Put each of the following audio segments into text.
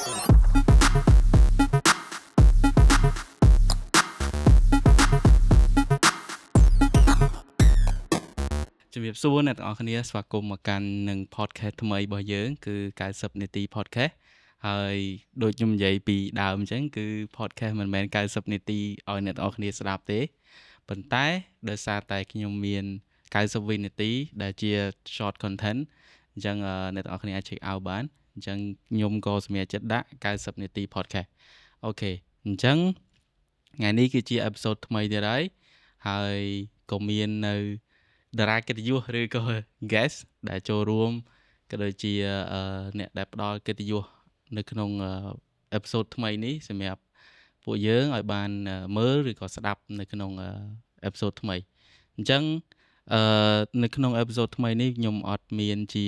ជំរាបសួរអ្នកទាំងអស់គ្នាស្វាគមន៍មកកាន់នឹង podcast ថ្មីរបស់យើងគឺ90នាទី podcast ហើយដូចខ្ញុំនិយាយពីដើមអញ្ចឹងគឺ podcast មិនមែន90នាទីឲ្យអ្នកទាំងអស់គ្នាស្ដាប់ទេប៉ុន្តែដោយសារតែខ្ញុំមាន90វិនាទីដែលជា short content អញ្ចឹងអ្នកទាំងអស់គ្នាអាច check out បានអញ្ចឹងខ្ញុំក៏សម្រេចចិត្តដាក់90នាទី podcast អូខេអញ្ចឹងថ្ងៃនេះគឺជា episode ថ្មីទៀតហើយក៏មាននៅតារាកិត្តិយសឬក៏ guest ដែលចូលរួមក៏ដូចជាអ្នកដែលផ្ដល់កិត្តិយសនៅក្នុង episode ថ្មីនេះសម្រាប់ពួកយើងឲ្យបានមើលឬក៏ស្ដាប់នៅក្នុង episode ថ្មីអញ្ចឹងនៅក្នុង episode ថ្មីនេះខ្ញុំអត់មានជា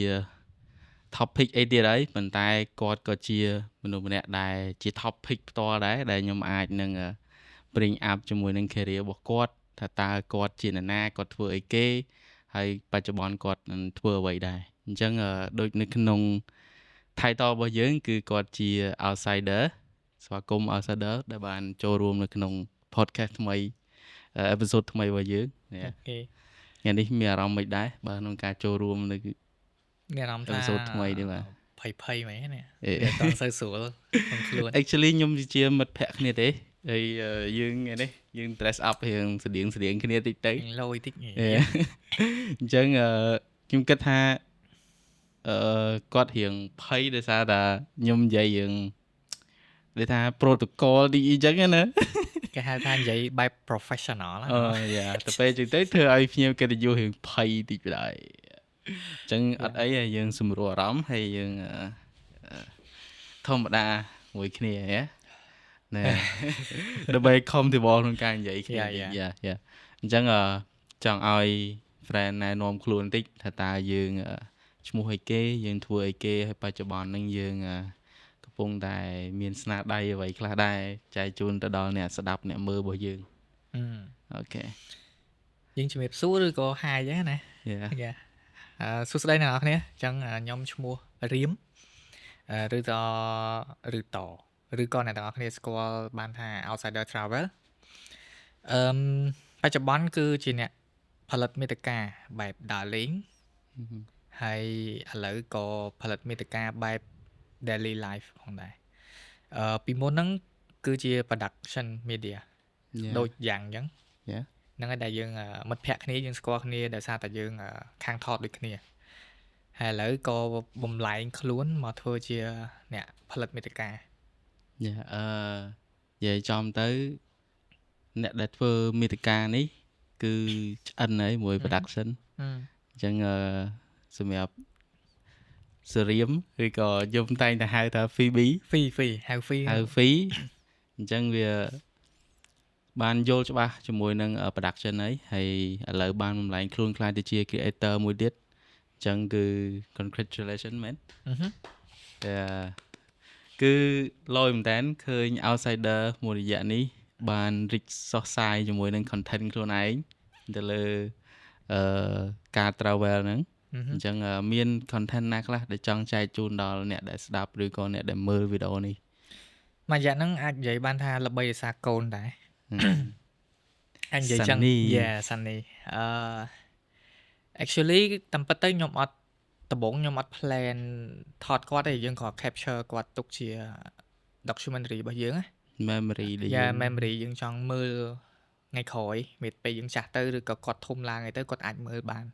topic អីទៀតហើយប៉ុន្តែគាត់ក៏ជាមនុស្សម្នាក់ដែលជា topic ផ្ទាល់ដែរដែលខ្ញុំអាចនឹង bring up ជាមួយនឹង career របស់គាត់ថាតើគាត់ជានរណាគាត់ធ្វើអីគេហើយបច្ចុប្បន្នគាត់នឹងធ្វើអ្វីដែរអញ្ចឹងដូចនៅក្នុង title របស់យើងគឺគាត់ជា outsider ស្វាគមន៍ outsider ដែលបានចូលរួមនៅក្នុង podcast ថ្មី episode ថ្មីរបស់យើងអូខេថ្ងៃនេះមានអារម្មណ៍មិនដែរបើក្នុងការចូលរួមនៅមានអារម្មណ៍ថា episode ថ្មីនេះបាទភ័យមែននេះវាតន់សូវស្រួលក្នុងខ្លួន actually ខ្ញុំជាមិត្តភក្តិគ្នាទេហើយយើងនេះយើង dress up រៀងស្តៀងគ្នាតិចទៅលយតិចអញ្ចឹងខ្ញុំគិតថាគាត់រៀងភ័យដោយសារតែខ្ញុំនិយាយរៀងដូចថា protocol ទីអញ្ចឹងណាគេហៅថានិយាយបែប professional យ៉ាទៅពេលអញ្ចឹងទៅធ្វើឲ្យភ្ញៀវកិត្តិយសរៀងភ័យតិចបណ្ដោយអញ្ចឹងអត់អីយើងសម្រួលអារម្មណ៍ហើយយើងធម្មតាមួយគ្នាណាដើម្បី comfortable ក្នុងការនិយាយគ្នាយ៉ាអញ្ចឹងចង់ឲ្យ friend ណែនាំខ្លួនបន្តិចថាតើយើងឈ្មោះអីគេយើងធ្វើអីគេហើយបច្ចុប្បន្នហ្នឹងយើងកំពុងតែមានស្នាដៃអ្វីខ្លះដែរចែកជូនទៅដល់អ្នកស្ដាប់អ្នកមើលរបស់យើងអូខេយើងជំរាបសួរឬក៏ hi ហ្នឹងណាយ៉ាសួស្ដីអ្នកនរគ្នាអញ្ចឹងខ្ញុំឈ្មោះរៀមឬក៏អ្នកទាំងអស់គ្នាស្គាល់បានថា outsider travel បច្ចុប្បន្នគឺជាអ្នកផលិតមាតិកាបែបដើរលេងហើយឥឡូវក៏ផលិតមាតិកាបែប daily life ផងដែរពីមុនហ្នឹងគឺជា production media ដូចយ៉ាងអញ្ចឹងហ្នឹងហើយដែលយើងមិត្តភក្តិគ្នាយើងស្គាល់គ្នាដោយសារតែយើងខាងថតដូចគ្នាហើយឥឡូវក៏បំលែងខ្លួនមកធ្វើជាអ្នកផលិតមាតិកានិយាយចំទៅអ្នកដែលធ្វើមាតិកានេះគឺឆ្អិនហើយមួយ production អញ្ចឹងសម្រាប់សេរីមឬក៏ខ្ញុំតែងតែហៅថា Phoebe ហៅ Phoebe អញ្ចឹងវាបានយល់ច្បាស់ជាមួយនឹង production ហើយឥឡូវបានបំលែងខ្លួនខ្លាយទៅជា creator មួយទៀតអញ្ចឹងគឺ congratulations មែនគឺលយមែនតើឃើញ outsider មួយរយៈនេះបានរីកសុសសាយជាមួយនឹង content ខ្លួនឯងទៅលើការ travel ហ្នឹងអញ្ចឹងមាន content ណាខ្លះដែលចង់ចែកជូនដល់អ្នកដែលស្ដាប់ឬក៏អ្នកដែលមើលវីដេអូនេះមួយរយៈហ្នឹងអាចនិយាយបានថាល្បីដោយសារកូនដែរអញនិយាយចឹងសាន់នីactually តាមពិតទៅខ្ញុំអត់ដំបូងខ្ញុំអត់ plan ថតគាត់ទេយើងគ្រាន់ capture គាត់ទុកជា documentary របស់យើងណា memory យើងចង់មើលថ្ងៃក្រោយពេលយើងចាស់ទៅឬក៏គាត់ធំឡើងទៅគាត់អាចមើលបាន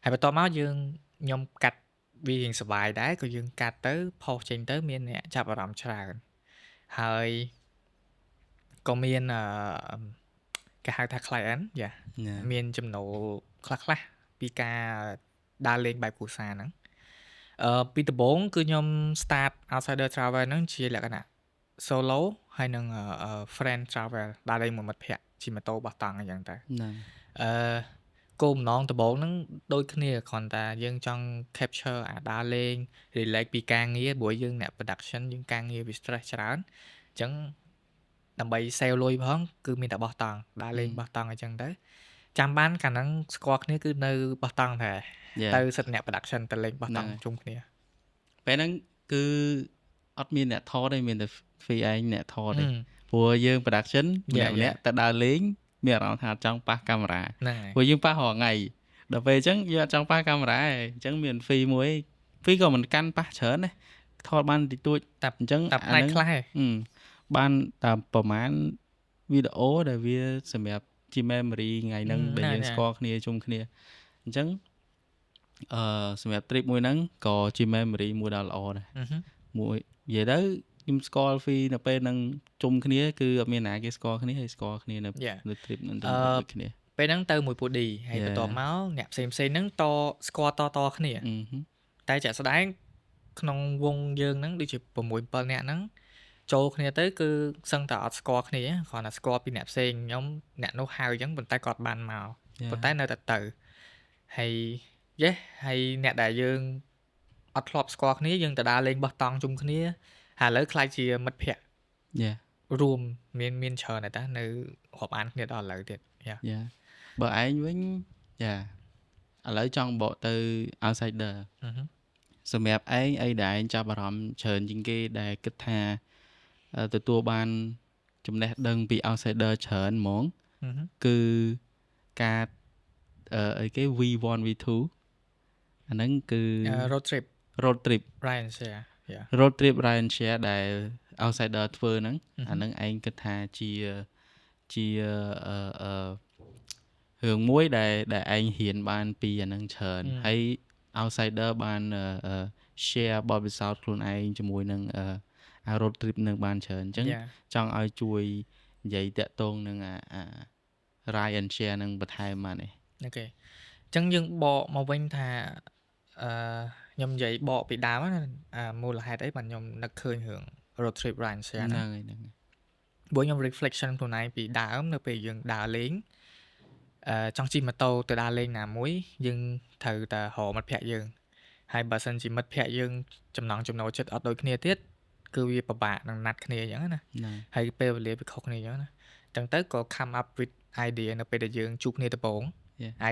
ហើយបន្ទាប់មកខ្ញុំកាត់វារៀងសុបាយដែរក៏យើងកាត់ទៅផុសចេញទៅមានអ្នកចាប់អារម្មណ៍ច្រើនហើយក៏មានគេហៅថា client មានចំណូលខ្លះពីការដើរលេងបែបគ្រួសារហ្នឹងពីដំបូងគឺខ្ញុំ start outsider travel ហ្នឹងជាលក្ខណៈ solo ហើយនឹង friend travel ដើរលេងមួយមិត្តភក្តិជិះម៉ូតូបោះតង់អញ្ចឹងទៅគោលបំណងដំបូងហ្នឹងដូចគ្នាគ្រាន់តែយើងចង់ capture អាដើរលេង relax ពីការងារព្រោះយើងអ្នក production យើងការងារវា stress ច្រើនអញ្ចឹងដើម្បី save លុយផងគឺមានតែបោះតង់ដើរលេងបោះតង់អញ្ចឹងទៅចាំបានកាលហ្នឹងស្គាល់គ្នាគឺនៅបោះតង់ដែរទៅសិតអ្នក production ទៅលេងបោះតង់ជុំគ្នាពេលហ្នឹងគឺ អត់មានអ្នកថតទេមានតែ free ឯងអ្នកថតទេ ừ ព្រោះយើង production ម្ dạ នាក់ម្នាក់ dạ តែដើរលេងមានអារម្មណ៍ថាអត់ចង់ប៉ះកាមេរ៉ា ហ្នឹងហើយ ព្រោះយើងប៉ះរាល់ថ្ងៃដល់ពេលអញ្ចឹងយើងអត់ចង់ប៉ះកាមេរ៉ាទេអញ្ចឹងមាន free មួយ free ក៏មិនកាន់ប៉ះច្រើនដែរថតបានតិចតួច តែ អញ្ចឹង តែផ្នែកខ្លះឯង បានតែប្រហែលវីដេអូដែលវាសម្រាប់ជា memory ថ្ងៃហ្នឹងដែលយើងស្គាល់គ្នាជុំគ្នាអញ្ចឹងសម្រាប់ trip មួយហ្នឹងក៏ជា memory មួយដ៏ល្អដែរមួយនិយាយទៅខ្ញុំស្គាល់ free នៅពេលហ្នឹងជុំគ្នាគឺអត់មានណាគេស្គាល់គ្នាហើយស្គាល់គ្នានៅ trip ហ្នឹងទៅដូចគ្នា ពេលហ្នឹងទៅមួយពូឌីហើយបន្ទាប់មកអ្នកផ្សេងៗហ្នឹងតស្គាល់តគ្នាតែចាក់ស្ដែងក្នុងវងយើងហ្នឹងដូចជា6 7នាក់ហ្នឹងចូលគ្នាទៅគឺសឹងតែអត់ស្គាល់គ្នាគ្រាន់តែស្គាល់ពីអ្នកផ្សេងខ្ញុំអ្នកនោះហៅអញ្ចឹងប៉ុន្តែគាត់បានមកប៉ុន្តែនៅតែទៅហើយហើយអ្នកដែលយើងអត់ធ្លាប់ស្គាល់គ្នាយើងទៅដើរលេងបោះតង់ជុំគ្នាហើយឥឡូវខ្លាចជាមិត្តភក្តិរួមមានច្រើនតែនៅរាប់អានគ្នាដល់ឥឡូវទៀតបើឯងវិញឥឡូវចង់បកទៅ outsider សម្រាប់ឯងអីដែលឯងចាប់អារម្មណ៍ច្រើនជាងគេដែលគិតថាទទួលបានចំណេះដឹងពី outsider ច្រើនហ្មងគឺការអីគេ V1 V2 អាហ្នឹងគឺ road trip Ryan share road trip Ryan share ដែល outsider ធ្វើហ្នឹងអាហ្នឹងឯងគិតថាជារឿងមួយដែលឯងហ៊ានបានពីអាហ្នឹងច្រើនហើយ outsider បាន share បទពិសោធន៍ខ្លួនឯងជាមួយនឹងroad trip នឹងបានច្រើនអញ្ចឹងចង់ឲ្យជួយនិយាយតាក់ទងនឹងRyan share នឹងបន្ថែមបានទេអូខេអញ្ចឹងយើងបកមកវិញថាខ្ញុំនិយាយបកពីដើមណាមូលហេតុអីបានខ្ញុំនឹកឃើញរឿង road trip Ryan share ហ្នឹងហើយព្រោះខ្ញុំ reflection ខ្លួនឯងពីដើមនៅពេលយើងដើរលេងចង់ជិះម៉ូតូទៅដើរលេងណាមួយយើងត្រូវតែរកមិត្តភក្តិយើងហើយបើសិនជាមិត្តភក្តិយើងចំណង់ចំណូលចិត្តអត់ដូចគ្នាទៀតគឺវាពិបាកនឹងណាត់គ្នាអញ្ចឹងណាហើយពេលវេលាវាខុសគ្នាអញ្ចឹងណាអញ្ចឹងទៅក៏ come up with idea នៅពេលដែលយើងជួបគ្នាដំបូង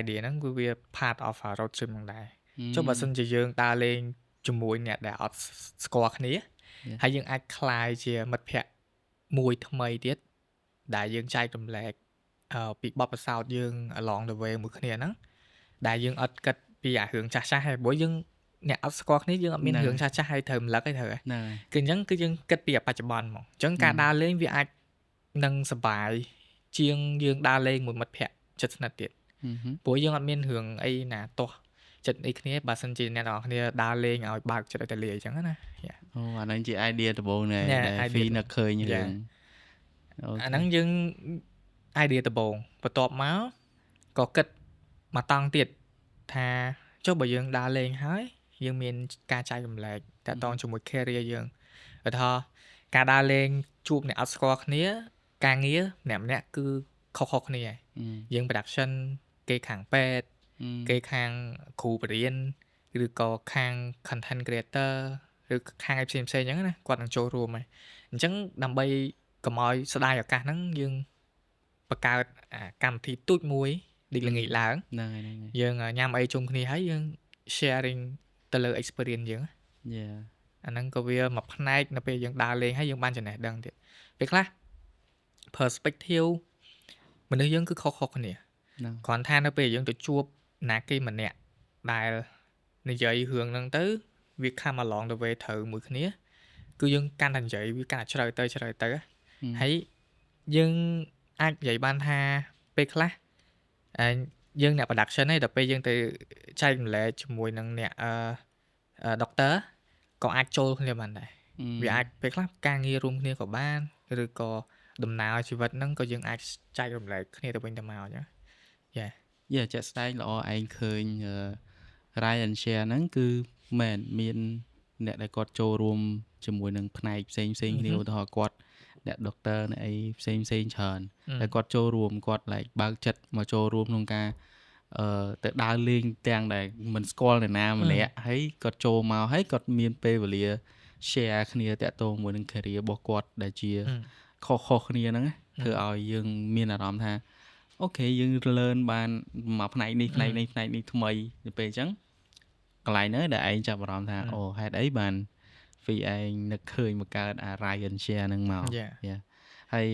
idea ហ្នឹងគឺវា part of our road trip ហ្នឹងដែរចុះបើសិនជាយើងដើរលេងជាមួយអ្នកដែលអត់ស្គាល់គ្នាហើយយើងអាចក្លាយជាមិត្តភក្តិមួយថ្មីទៀតដែលយើងចែករំលែកពីបទពិសោធន៍យើង along the way មួយគ្នាហ្នឹងដែលយើងអត់គិតពីអារឿងចាស់ៗហើយព្រោះយើងអ្នកអត់ស្គាល់គ្នាយើងអត់មានរឿងចាស់ៗហើយត្រូវរំលឹកទេត្រូវហ្នឹងគឺអញ្ចឹងគឺយើងគិតពីបច្ចុប្បន្នហ្មងអញ្ចឹងការដើរលេងវាអាចនឹងសប្បាយជាងយើងដើរលេងមួយមិត្តភក្តិជិតស្និទ្ធទៀតព្រោះយើងអត់មានរឿងអីណាទាស់ចិត្តអីគ្នាបើសិនជាអ្នកនរគ្នាដើរលេងឲ្យបើកចិត្តឲ្យតែលាអញ្ចឹងណាអូអាហ្នឹងជា idea ដំបូងដែល Fee នឹកឃើញរឿងអាហ្នឹងយើង idea ដំបូងបន្ទាប់មកក៏គិតមកតង់ទៀតថាចុះបើយើងដើរលេងហើយយើងមានការចែករំលែកតាក់ទងជាមួយ career យើងឧទាហរណ៍ការដើរលេងជួបអ្នកអត់ស្គាល់គ្នាការងារម្នាក់គឺខុសៗគ្នាយើង production គេខាងពេទ្យគេខាងគ្រូបរិញ្ញាឬក៏ខាង content creator ឬខាងឯផ្សេងៗអញ្ចឹងណាគាត់នឹងចូលរួមហើយអញ្ចឹងដើម្បីកុំឲ្យស្ដាយឱកាសហ្នឹងយើងបង្កើតកម្មវិធីទូចមួយដូចល្ងាចឡើងយើងញ៉ាំអីជុំគ្នាហើយយើង sharing ទៅលើ experience យើងអាហ្នឹងក៏វាមួយផ្នែកនៅពេលយើងដើរលេងហើយយើងបានចំណេះដឹងទៀតពេលខ្លះ perspective មនុស្សយើងគឺខុសៗគ្នាគ្រាន់ថានៅពេលយើងទៅជួបណាគេម្នាក់ដែលនិយាយរឿងហ្នឹងទៅវា come along the way ត្រូវមួយគ្នាគឺយើងកាន់តែនិយាយវាកាន់តែជ្រៅទៅហើយយើងអាចនិយាយបានថាពេលខ្លះយើងអ្នក production ឯងដល់ពេលយើងទៅចែករំលែកជាមួយនឹងអ្នក doctor ក៏អាចចូលគ្នាបានដែរវាអាចពេលខ្លះការងាររួមគ្នាក៏បានឬក៏ដំណើរជីវិតហ្នឹងក៏យើងអាចចែករំលែកគ្នាទៅវិញទៅមកអញ្ចឹងចាក់ស្ដែងល្អឯងឃើញ Ryan share ហ្នឹងគឺមែនមានអ្នកដែលគាត់ចូលរួមជាមួយនឹងផ្នែកផ្សេងគ្នាឧទាហរណ៍គាត់អ្នក doctor អ្នកអីផ្សេងច្រើនតែគាត់ចូលរួមគាត់ like បើកចិត្តមកចូលរួមក្នុងការទៅដើរលេងទាំងដែលមិនស្គាល់អ្នកណាម្នាក់ហើយគាត់ចូលមកហើយគាត់មានពេលវេលា share គ្នាតាក់ទងមួយនឹង career របស់គាត់ដែលជាខុសគ្នាហ្នឹងធ្វើឲ្យយើងមានអារម្មណ៍ថាអូខេយើង learn បានមកផ្នែកនេះថ្មីនៅពេលអញ្ចឹងកន្លែងហ្នឹងដែលឯងចាប់អារម្មណ៍ថាអូហេតុអីបាន photography ឯងនឹកឃើញមកកើតអា Ryan Share ហ្នឹងមក Yeah. ហើយ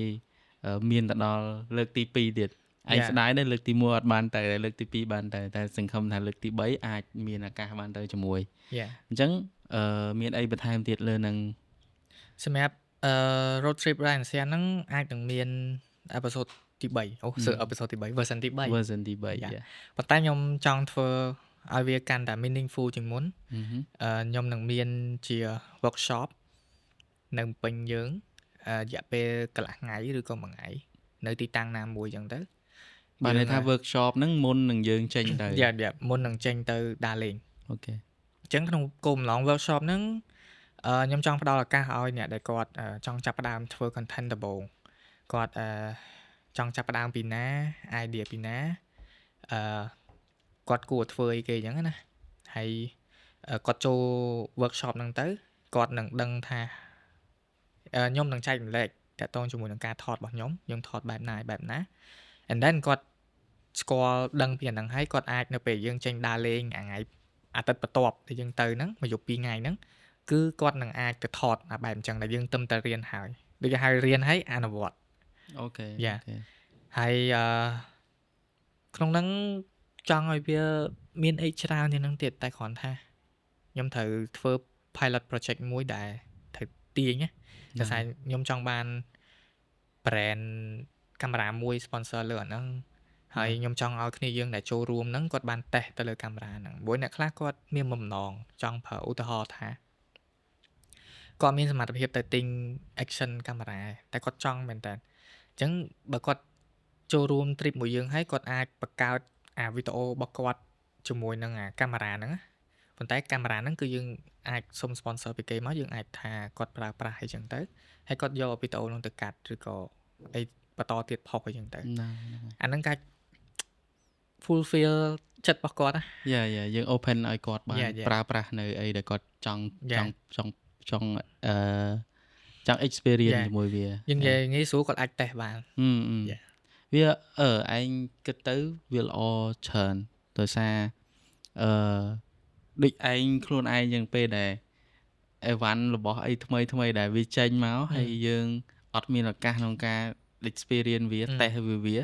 មានទៅដល់លើកទី2ទៀតឯងស្ដាយដែរលើកទី1អត់បានទៅលើកទី2បានទៅតែសង្ឃឹមថាលើកទី3អាចមានឱកាសបានទៅជាមួយ Yeah. អញ្ចឹងមានអីបន្ថែមទៀតលើនឹង សម្រាប់road trip Ryan Share ហ្នឹងអាចនឹងមាន episode ទី3អូសើ episode ទី3 version ទី3 version ទី3 ប៉ុន្តែខ្ញុំចង់ធ្វើឲ្យវាកាន់តែ meaningful ជាងមុនខ្ញុំនឹងមានជា workshop នៅពេញយើងរយៈពេលកន្លះថ្ងៃឬក៏មួយថ្ងៃនៅទីតាំងណាមួយអញ្ចឹងទៅបានន័យថា workshop ហ្នឹងមុននឹងយើងចេញទៅមុននឹងចេញទៅដើរលេង អូខេ អញ្ចឹងក្នុងគោលបំណង workshop ហ្នឹងខ្ញុំចង់ផ្ដល់ឱកាសឲ្យអ្នកដែលគាត់ចង់ចាប់ផ្ដើមធ្វើ content ដំបូងគាត់ចង់ចាប់ផ្ដើមពីណា idea ពីណាគាត់គួរធ្វើអីគេអញ្ចឹងណាហើយគាត់ចូល workshop ហ្នឹងទៅគាត់នឹងដឹងថាខ្ញុំនឹងចែករំលែកតាក់ទងជាមួយនឹងការថតរបស់ខ្ញុំថតបែបណា and then គាត់ស្គាល់ដឹងពីអាហ្នឹងហើយគាត់អាចនៅពេលយើងចេញដើរលេងថ្ងៃអាទិត្យបន្ទាប់ដែលយើងទៅហ្នឹងមកយប់2ថ្ងៃហ្នឹងគឺគាត់នឹងអាចទៅថតអាបែបអញ្ចឹងដែលយើងទៅតែរៀនហើយដូចគេហៅរៀនហើយអនុវត្តអូខេ ហើយក្នុងហ្នឹងចង់ឲ្យវាមានអីច្រើនជាងហ្នឹងទៀតតែគ្រាន់ថាខ្ញុំត្រូវធ្វើ pilot project មួយដែលត្រូវទាញណាតែខ្ញុំចង់បាន brand កាមេរ៉ាមួយ sponsor លើអាហ្នឹងហើយខ្ញុំចង់ឲ្យគ្នាយើងដែលចូលរួមហ្នឹងគាត់បានតេស្តទៅលើកាមេរ៉ាហ្នឹងព្រោះអ្នកខ្លះគាត់មានបំណងចង់ប្រើឧទាហរណ៍ថាគាត់មានសមត្ថភាពទៅទិញ action កាមេរ៉ាតែគាត់ចង់មែនតើអញ្ចឹងបើគាត់ចូលរួម trip មួយយើងហើយគាត់អាចបង្កើតអាវីដេអូរបស់គាត់ជាមួយនឹងអាកាមេរ៉ាហ្នឹងប៉ុន្តែកាមេរ៉ាហ្នឹងគឺយើងអាចសុំ sponsor ពីគេមកយើងអាចថាគាត់ប្រើប្រាស់អីចឹងទៅហើយគាត់យកវីដេអូហ្នឹងទៅកាត់ឬក៏អីបន្តទៀតផុសអីចឹងទៅអាហ្នឹងកាច់ fulfill ចិត្តរបស់គាត់ណាយើង open ឲ្យគាត់បានប្រើប្រាស់នៅអីដែលគាត់ចង់ experience ជាមួយវាយើងនិយាយងាយស្រួលគាត់អាចតេស្តបានវាឯងគិតទៅវាល្អច្រើនដោយសារដូចឯងខ្លួនឯងយ៉ាងពេលដែលអេវ៉ាន់របស់អីថ្មីដែលវាចេញមកហើយយើងអត់មានឱកាសក្នុងការ experience វាតេស្តវា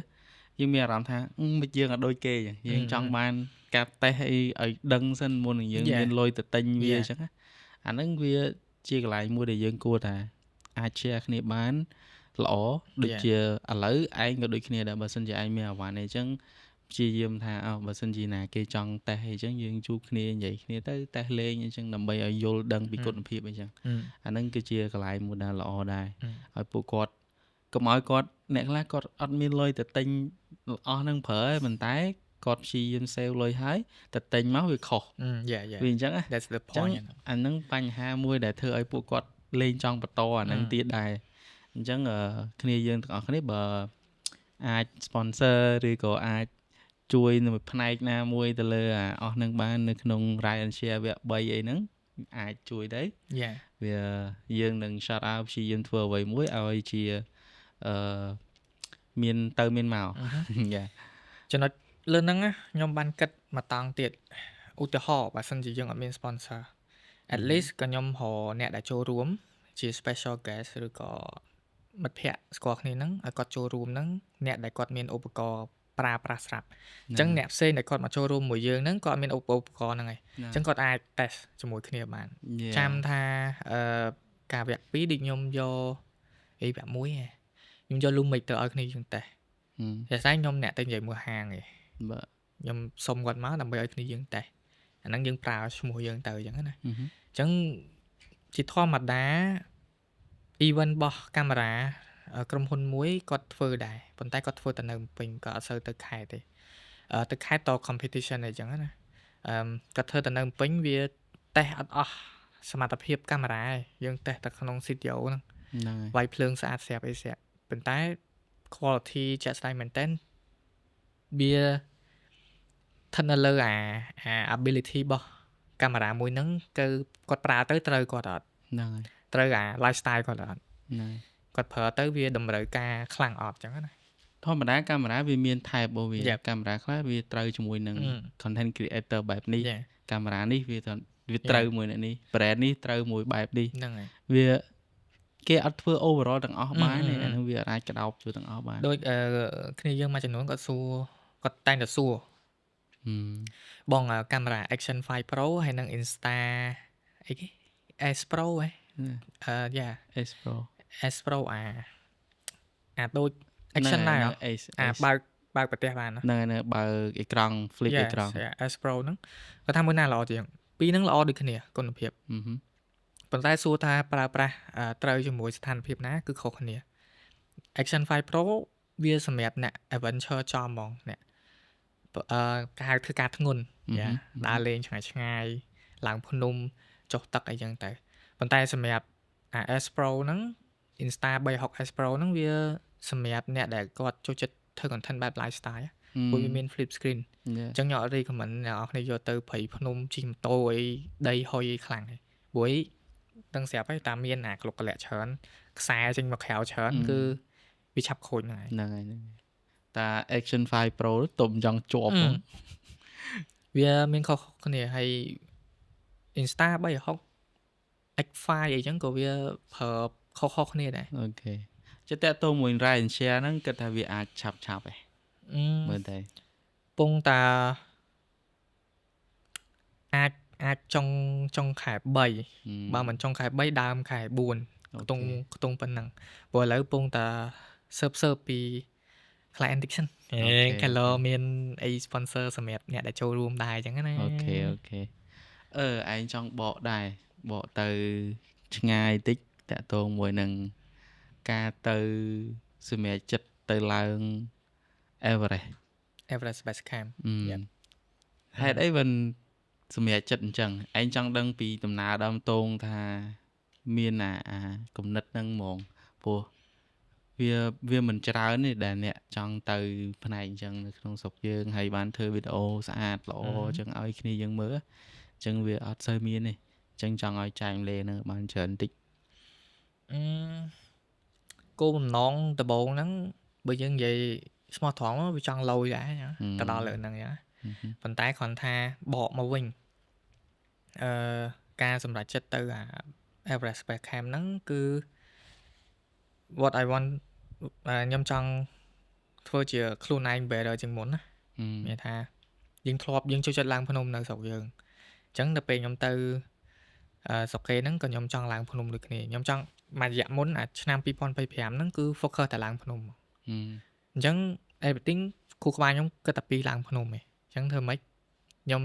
យើងមានអារម្មណ៍ថាមិនយើងអត់ដូចគេយើងចង់បានការតេស្តអីឲ្យដឹងសិនមុននឹងយើងមានលុយទៅទិញវាអញ្ចឹងអាហ្នឹងវាជាកន្លែងមួយដែលយើងគួរតែអាច share គ្នាបានល្អដូចជាឥឡូវឯងក៏ដូចគ្នាដែរបើសិនជាឯងមានអាវ៉ាន់អីអញ្ចឹងព្យាយាមថាបើសិនជាណាគេចង់តេស្តអីអញ្ចឹងយើងជួបគ្នានិយាយគ្នាទៅតេស្តលេងអញ្ចឹងដើម្បីឲ្យយល់ដឹងពីគុណភាពអីអញ្ចឹងអាហ្នឹងគឺជាកន្លែងមួយដែលល្អដែរឲ្យពួកគាត់កុំឲ្យគាត់អ្នកខ្លះគាត់អត់មានលុយទៅទិញអស់ហ្នឹងប្រើទេប៉ុន្តែគាត់ព្យាយាម save លុយហើយតែទិញមកវាខុសវាអញ្ចឹង That's the point អាហ្នឹងបញ្ហាមួយដែលធ្វើឲ្យពួកគាត់លេងចង់បន្តអាហ្នឹងទៀតដែរអញ្ចឹងគ្នាយើងទាំងអស់គ្នាបើអាច sponsor ឬក៏អាចជួយនៅផ្នែកណាមួយទៅលើអស់ហ្នឹងបាននៅក្នុង Ryan Share វគ្គ3អីហ្នឹងអាចជួយទៅវាយើងនឹង shout out ព្យាយាមធ្វើអ្វីមួយឲ្យជាមានទៅមានមកចំណុចលើហ្នឹងខ្ញុំបានគិតមកតង់ទៀតឧទាហរណ៍បើសិនជាយើងអត់មាន sponsor at least ក៏ខ្ញុំរកអ្នកដែលចូលរួមជា special guest ឬក៏មិត្តភ័ក្តិស្គាល់គ្នាហ្នឹងឲ្យគាត់ចូលរួមហ្នឹងអ្នកដែលគាត់មានឧបករណ៍ប្រើប្រាស់ស្រាប់អញ្ចឹងអ្នកផ្សេងដែលគាត់មកចូលរួមមួយយើងហ្នឹងគាត់មានឧបករណ៍ហ្នឹងហើយអញ្ចឹងគាត់អាច test ជាមួយគ្នាបានចាំថាការវគ្គ2ដូចខ្ញុំយកវគ្គ1ខ្ញុំយក Lumix ទៅឲ្យគ្នាយើង test តែស្អែកខ្ញុំអ្នកទៅនិយាយមួយហាងឯងបាទខ្ញុំសុំគាត់មកដើម្បីឲ្យគ្នាយើង test អាហ្នឹងយើងប្រើឈ្មោះយើងទៅអញ្ចឹងណាអញ្ចឹងជាធម្មតា event របស់កាមេរ៉ាក្រុមហ៊ុនមួយគាត់ធ្វើដែរប៉ុន្តែគាត់ធ្វើតែនៅពេញគាត់អត់សូវទៅខេត្តទេទៅខេត្តត competition អីចឹងណាគាត់ធ្វើតែនៅពេញវាតេស្តអត់អស់សមត្ថភាពកាមេរ៉ាយើងតេស្តតែក្នុង studio ហ្នឹងវាយភ្លើងស្អាតស្រាប់អីស្រាប់ប៉ុន្តែ quality ជាក់ស្ដែងមែនតើវាស្ថិតនៅលើអា ability របស់កាមេរ៉ាមួយហ្នឹងគឺគាត់ប្រើទៅត្រូវគាត់អត់ហ្នឹងហើយត្រូវអា lifestyle គាត់អត់គាត់ប្រើទៅវាតម្រូវការខ្លាំងអត់ចឹងណាធម្មតាកាមេរ៉ាវាមាន type របស់វាកាមេរ៉ាខ្លះវាត្រូវជាមួយនឹង content creator បែបនេះកាមេរ៉ានេះវា វាត្រូវមួយនេះ brand នេះត្រូវមួយបែបនេះ ហ្នឹងហើយ វាគេអត់ធ្វើ overall ទាំងអស់បានទេអានោះវាអាចក្តោបជួយទាំងអស់បាន ដូចគ្នាយើងមួយចំនួនគាត់សួរគាត់តែងតែសួរ បងកាមេរ៉ា Action 5 Pro ហើយនឹង Insta អីគេ S Pro ហ៎យ៉ា S Pro S Pro អាដូច Action ដែរបើកប្រទេសបានហ្នឹងហើយបើកអេក្រង់ flip អេក្រង់ S Pro ហ្នឹងគាត់ថាមួយណាល្អជាងពីរហ្នឹងល្អដូចគ្នាគុណភាពប៉ុន្តែសួរថាប្រើប្រាស់ត្រូវជាមួយស្ថានភាពណាគឺខុសគ្នា Action 5 Pro វាសម្រាប់អ្នក adventure ចំហ្មងអ្នកគេហៅធ្វើការធ្ងន់ដើរលេងឆ្ងាយឡើងភ្នំចុះទឹកអីចឹងទៅប៉ុន្តែសម្រាប់S Pro ហ្នឹង Insta 360 S Pro ហ្នឹងវាសម្រាប់អ្នកដែលគាត់ចូលចិត្តធ្វើ content បែប lifestyle ព្រោះវាមាន flip screen អញ្ចឹងខ្ញុំអត់ recommend អ្នកនរគ្នាយកទៅព្រៃភ្នំជិះម៉ូតូអីដីហុយអីខ្លាំងទេព្រោះដឹងស្រាប់ហើយតាមានក្លុកក្លាក់ច្រើនខ្សែចេញមកក្រៅច្រើនគឺវាឆាប់ខូចហ្នឹងហើយតា Action 5 Pro ទុំចង់ជាប់វាមានខុសគ្នាហើយ Insta 360 X5 អីចឹងក៏វាប្រើខុសគ្នាដែរអូខេចិត្តតទៅមួយ Ride and Share ហ្នឹងគិតថាវាអាចឆាប់ឯងមើលតែពងតាអាចចុងខែ3បើមិនចុងខែ3ដើមខែ4ខ្ទង់ប៉ុណ្ណឹងព្រោះឥឡូវពងតាសើបពី client addiction កាលមានអី sponsor សម្រាប់អ្នកដែលចូលរួមដែរអញ្ចឹងណាអូខេឯងចង់បកដែរបកទៅឆ្ងាយតិចតាក់ទងមួយនឹងការទៅសម្រាប់ចិត្តទៅឡើង Everest Base Camp ហេតុអីមិនសម្រាប់ចិត្តអញ្ចឹងឯងចង់ដឹងពីដំណើរដើមតងថាមានគំនិតហ្នឹងហ្មងព្រោះវាមិនច្រើនទេដែលអ្នកចង់ទៅផ្នែកអញ្ចឹងនៅក្នុងស្រុកយើងហើយបានធ្វើវីដេអូស្អាតល្អអញ្ចឹងឲ្យគ្នាយើងមើលអញ្ចឹងវាអត់សូវមានទេអញ្ចឹងចង់ឲ្យចែកម្លែកហ្នឹងបានច្រើនតិចគោលបំណងដំបូងហ្នឹងបើយើងនិយាយស្មោះត្រង់វាចង់លុយដែរទៅដល់លើហ្នឹងប៉ុន្តែគ្រាន់ថាបកមកវិញការសម្រេចចិត្តទៅEverest Base Camp ហ្នឹងគឺ what I want ខ្ញុំចង់ធ្វើជាខ្លួនឯង better ជាងមុនណាមានថាយើងចូលចិត្តឡើងភ្នំនៅស្រុកយើងអញ្ចឹងដល់ពេលខ្ញុំទៅស្រុកគេហ្នឹងក៏ខ្ញុំចង់ឡើងភ្នំដូចគ្នាខ្ញុំចង់មួយរយៈមុនឆ្នាំ2025ហ្នឹងគឺ focus តែឡើងភ្នំអញ្ចឹង everything គូក្បាលខ្ញុំគិតតែពីឡើងភ្នំឯងអញ្ចឹងធ្វើម៉េចខ្ញុំ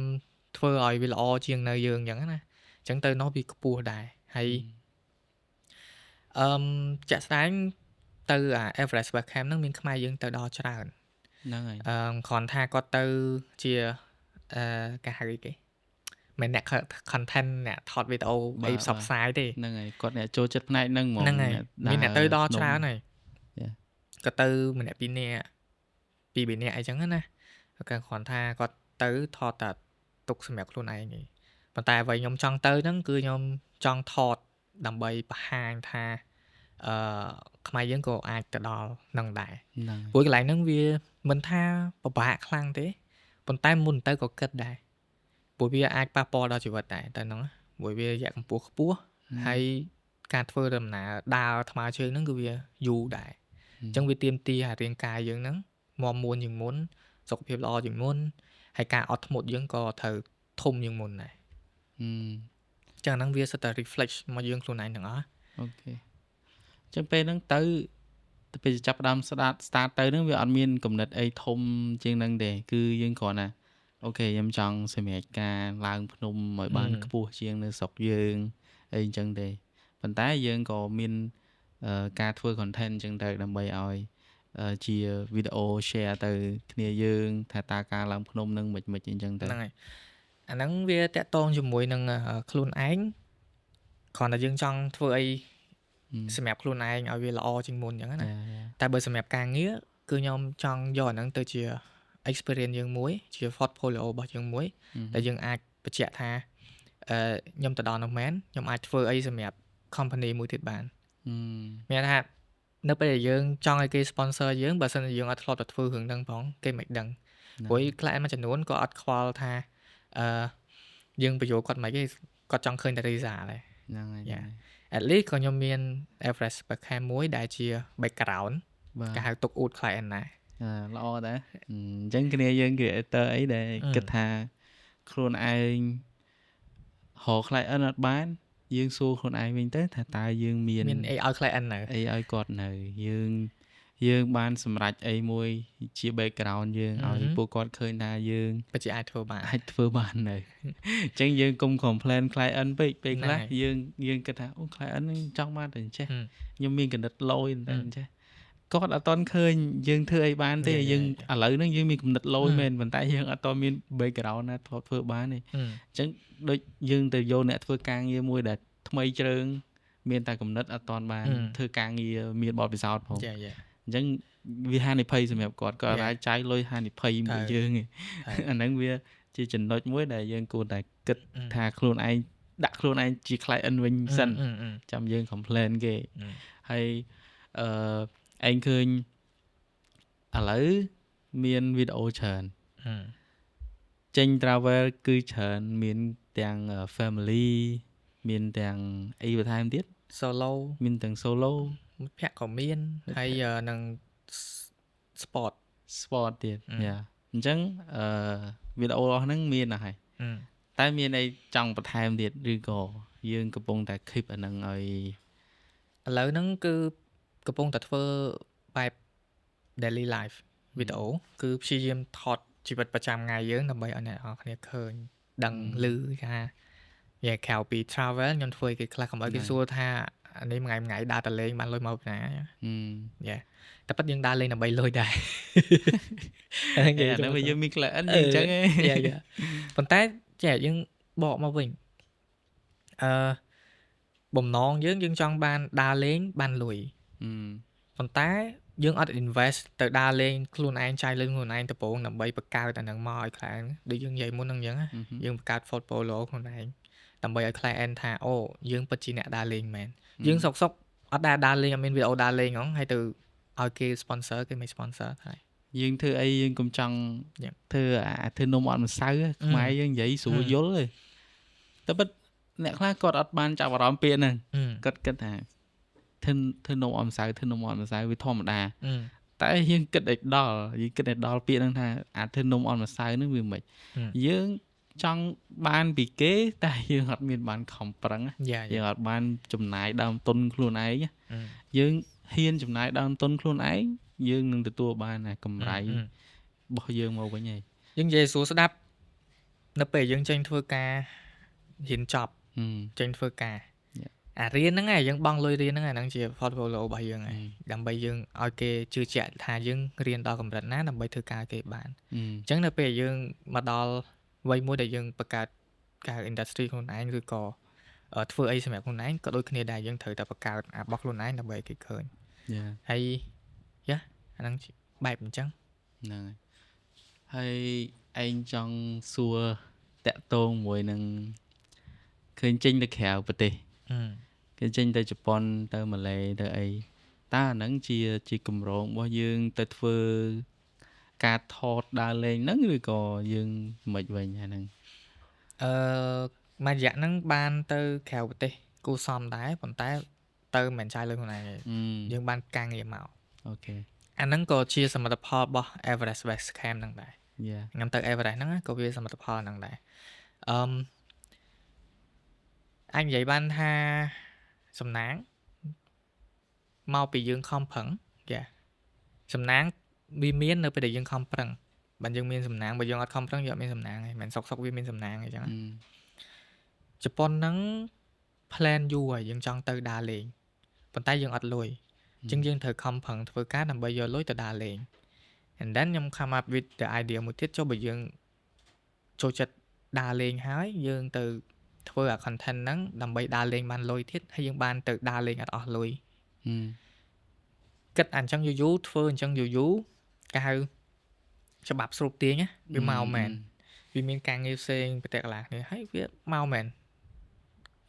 ធ្វើឲ្យវាល្អជាងនៅយើងអញ្ចឹងណាអញ្ចឹងទៅនោះវាខ្ពស់ដែរហើយចាក់ស្ដែងទៅ Everest Base Camp ហ្នឹងមានខ្មែរយើងទៅដល់ច្រើនហ្នឹងហើយគ្រាន់ថាគាត់ទៅជាគេហៅគេមិនអ្នក content អ្នកថតវីដេអូអីផ្សព្វផ្សាយទេហ្នឹងហើយគាត់អ្នកចូលចិត្តផ្នែកហ្នឹងហ្មងហ្នឹងហើយមានអ្នកទៅដល់ច្រើនហើយគាត់ទៅម្នាក់ពីរនាក់អីចឹងណាគាត់គ្រាន់ថាគាត់ទៅថតតែទុកសម្រាប់ខ្លួនឯងទេប៉ុន្តែអ្វីខ្ញុំចង់ទៅហ្នឹងគឺខ្ញុំចង់ថតដើម្បីបង្ហាញថាខ្មែរយើងក៏អាចទៅដល់នឹងដែរព្រោះកន្លែងហ្នឹងវាមិនថាពិបាកខ្លាំងទេប៉ុន្តែមុនទៅក៏គិតដែរព្រោះវាអាចប៉ះពាល់ដល់ជីវិតដែរតែហ្នឹងព្រោះវារយៈកម្ពស់ខ្ពស់ហើយការធ្វើដំណើរដើរថ្មើរជើងហ្នឹងគឺវាយូរដែរអញ្ចឹងវាទាមទារឲ្យរាងកាយយើងហ្នឹងមាំមួនជាងមុនសុខភាពល្អជាងមុនហើយការអត់ធ្មត់យើងក៏ត្រូវធំជាងមុនដែរចឹងហ្នឹងវាសិតតែ reflect មកយើងខ្លួនឯងទាំងអស់អូខេចឹងពេលហ្នឹងទៅពេលចាប់ផ្ដើម start ទៅហ្នឹងវាអត់មានគំនិតអីធំជាងហ្នឹងទេគឺយើងគ្រាន់តែអូខេខ្ញុំចង់សម្រេចការឡើងភ្នំឲ្យបានខ្ពស់ជាងនៅស្រុកយើងអីអញ្ចឹងទេប៉ុន្តែយើងក៏មានការធ្វើ content អញ្ចឹងទៅដើម្បីឲ្យជាវីដេអូ share ទៅគ្នាយើងថាតើការឡើងភ្នំនឹងមិនអញ្ចឹងទៅហ្នឹងហើយអាហ្នឹងវាតាក់ទងជាមួយនឹងខ្លួនឯងគ្រាន់តែយើងចង់ធ្វើអីសម្រាប់ខ្លួនឯងឲ្យវាល្អជាងមុនអញ្ចឹងណាតែបើសម្រាប់ការងារគឺខ្ញុំចង់យកអាហ្នឹងទៅជា experience យើងមួយជា portfolio របស់យើងមួយដែលយើងអាចបញ្ជាក់ថាខ្ញុំទៅដល់នោះមែនខ្ញុំអាចធ្វើអីសម្រាប់ company មួយទៀតបានមានថានៅពេលដែលយើងចង់ឲ្យគេ sponsor យើងបើសិនជាយើងអត់ធ្លាប់ទៅធ្វើរឿងហ្នឹងផងគេមិនដឹងព្រោះ client មួយចំនួនក៏អត់ខ្វល់ថា យើងបញ្យល់គាត់មិនគេគាត់ចង់ឃើញតែ result ហើយ ហ្នឹងហើយ Yeah at least ក៏ខ្ញុំមាន average per cam មួយដែលជា background បាទ គេហៅទុកអួត client ដែរ ល្អដែរអញ្ចឹងគ្នាយើង creator អីដែលគិតថាខ្លួនឯងរក client អត់បានយើងសួរខ្លួនឯងវិញទៅថាតើយើងមាន អីឲ្យ client នៅ អីឲ្យគាត់នៅយើងបានសម្រេចអីមួយជា background យើងឲ្យពួកគាត់ឃើញថាយើង ពិតជាអាចធ្វើបាន នៅអញ្ចឹងយើងកុំ complain client ពេកខ្លះយើងគិតថាអូ client នឹងចង់បានតែអញ្ចេះខ្ញុំមានកណិតលយតែអញ្ចេះគាត់អត់តន់ឃើញយើងធ្វើអីបានទេយើងឥឡូវហ្នឹងយើងមានគំនិតលយមែនប៉ុន្តែយើងអត់តន់មាន background ណាធ្វើបានទេអញ្ចឹងដូចយើងទៅយកអ្នកធ្វើការងារមួយដែលថ្មីជ្រើងមានតែគំនិតអត់តន់បានធ្វើការងារមានបទពិសោធន៍ផងអញ្ចឹងវាហានិភ័យសម្រាប់គាត់អាចចាយលុយហានិភ័យមួយយើងឯងអាហ្នឹងវាជាចំណុចមួយដែលយើងគួរតែគិតថាខ្លួនឯងដាក់ខ្លួនឯងជា client វិញសិនចាំយើង complain គេហើយឯងឃើញឥឡូវមានវីដេអូច្រើនចេញ travel គឺច្រើនមានទាំង family មានទាំងអីបន្ថែមទៀត solo មានទាំង solo ភ័ក្រក៏មានហើយនឹង sport ទៀតយ៉ាអញ្ចឹងវីដេអូអស់ហ្នឹងមានហើយតែមានអីចង់បន្ថែមទៀតឬក៏យើងកំពុងតែ keep អាហ្នឹងឲ្យឥឡូវហ្នឹងគឺកំពុងតែធ្វើបែប daily life វីដេអូគឺព្យាយាមថតជីវិតប្រចាំថ្ងៃយើងដើម្បីឲ្យអ្នកនរគ្នាឃើញដឹងឮថាវាក្រៅពី travel ខ្ញុំធ្វើឲ្យគេខ្លះកុំឲ្យគេសួរថានេះថ្ងៃដើរតលេងបានលុយមកពីណាយ៉ាតែប៉ិតយើងដើរលេងដើម្បីលុយដែរហ្នឹងវាយើងមាន client អញ្ចឹងប៉ុន្តែចេះយើងបកមកវិញបំណងយើងចង់បានដើរលេងបានលុយប៉ុន្តែយើងអត់ invest ទៅដើរលេងខ្លួនឯងចាយលុយខ្លួនឯងដំបូងដើម្បីបង្កើតអាហ្នឹងមកឲ្យ client ដូចយើងនិយាយមុនហ្នឹងអញ្ចឹងយើងបង្កើត portfolio ខ្លួនឯងដើម្បីឲ្យ client ថាអូយើងពិតជាអ្នកដើរលេងមែនយើងសុកអត់ដើរលេងអត់មានវីដេអូដើរលេងហ្មងហើយទៅឲ្យគេ sponsor គេមិន sponsor ហើយយើងធ្វើអីយើងកុំចង់ធ្វើនំអត់ម្សៅខ្មែរយើងនិយាយស្រួលយល់ទេតែពិតអ្នកខ្លះគាត់អត់បានចាប់អារម្មណ៍ពាក្យហ្នឹងគាត់គិតថាធ្វើនំអត់ម្សៅវាធម្មតាតែយើងគិតឲ្យដល់ពាក្យហ្នឹងថាធ្វើនំអត់ម្សៅហ្នឹងវាមិនយើងចង់បានពីគេតែយើងអត់មានបានខំប្រឹងយើងអត់បានចំណាយដើមទុនខ្លួនឯងយើងហ៊ានចំណាយដើមទុនខ្លួនឯងយើងនឹងទទួលបានកម្រៃរបស់យើងមកវិញហើយយើងនិយាយស្រួលស្ដាប់នៅពេលយើងចេញធ្វើការរៀនចប់ចេញធ្វើការរៀនហ្នឹងឯងយើងបង់លុយរៀនហ្នឹងអាហ្នឹងជា portfolio របស់យើងឯងដើម្បីយើងឲ្យគេជឿជាក់ថាយើងរៀនដល់កម្រិតណាដើម្បីធ្វើការគេបានអញ្ចឹងនៅពេលយើងមកដល់វ័យមួយដែលយើងបង្កើតការ industry ខ្លួនឯងឬក៏ធ្វើអីសម្រាប់ខ្លួនឯងក៏ដូចគ្នាដែរយើងត្រូវតែបង្កើតរបស់ខ្លួនឯងដើម្បីឲ្យគេឃើញហើយអាហ្នឹងបែបអញ្ចឹងហ្នឹងហើយឯងចង់សួរតាក់ទងមួយនឹងឃើញចេញទៅក្រៅប្រទេសគេចេញទៅជប៉ុនទៅម៉ាឡេទៅអីតើអាហ្នឹងជាគម្រោងរបស់យើងទៅធ្វើការថតដើរលេងហ្នឹងឬក៏យើងមិនវិញហ្នឹងមួយរយៈហ្នឹងបានទៅក្រៅប្រទេសគូសំដែរប៉ុន្តែទៅមិនមែនចាយលុយខ្លួនឯងទេយើងបានការងារមកអូខេអាហ្នឹងក៏ជាសមិទ្ធផលរបស់ Everest Base Camp ហ្នឹងដែរខ្ញុំទៅ Everest ហ្នឹងក៏វាសមិទ្ធផលហ្នឹងដែរអញនិយាយបានថាសំណាងមកពីយើងខំប្រឹងសំណាងវាមាននៅពេលដែលយើងខំប្រឹងបើយើងមានសំណាងបើយើងអត់ខំប្រឹងយើងអត់មានសំណាងទេមិនសុកវាមានសំណាងអីចឹងជប៉ុនហ្នឹង plan យូរហើយយើងចង់ទៅដើរលេងប៉ុន្តែយើងអត់លុយអញ្ចឹងយើងត្រូវខំប្រឹងធ្វើការដើម្បីយកលុយទៅដើរលេង and then ខ្ញុំ come up with the idea មួយទៀតចុះបើយើងចូលចិត្តដើរលេងហើយយើងទៅធ្វើអា content ហ្នឹងដើម្បីដើរលេងបានលុយទៀតហើយយើងបានទៅដើរលេងអត់អស់លុយគិតអញ្ចឹងយូរធ្វើអញ្ចឹងយូរគេហៅច្បាប់ស្រូបទាញវាមកមែនវាមានការងារផ្សេងប្រតិកន្លះគ្នាហើយវាមកមែន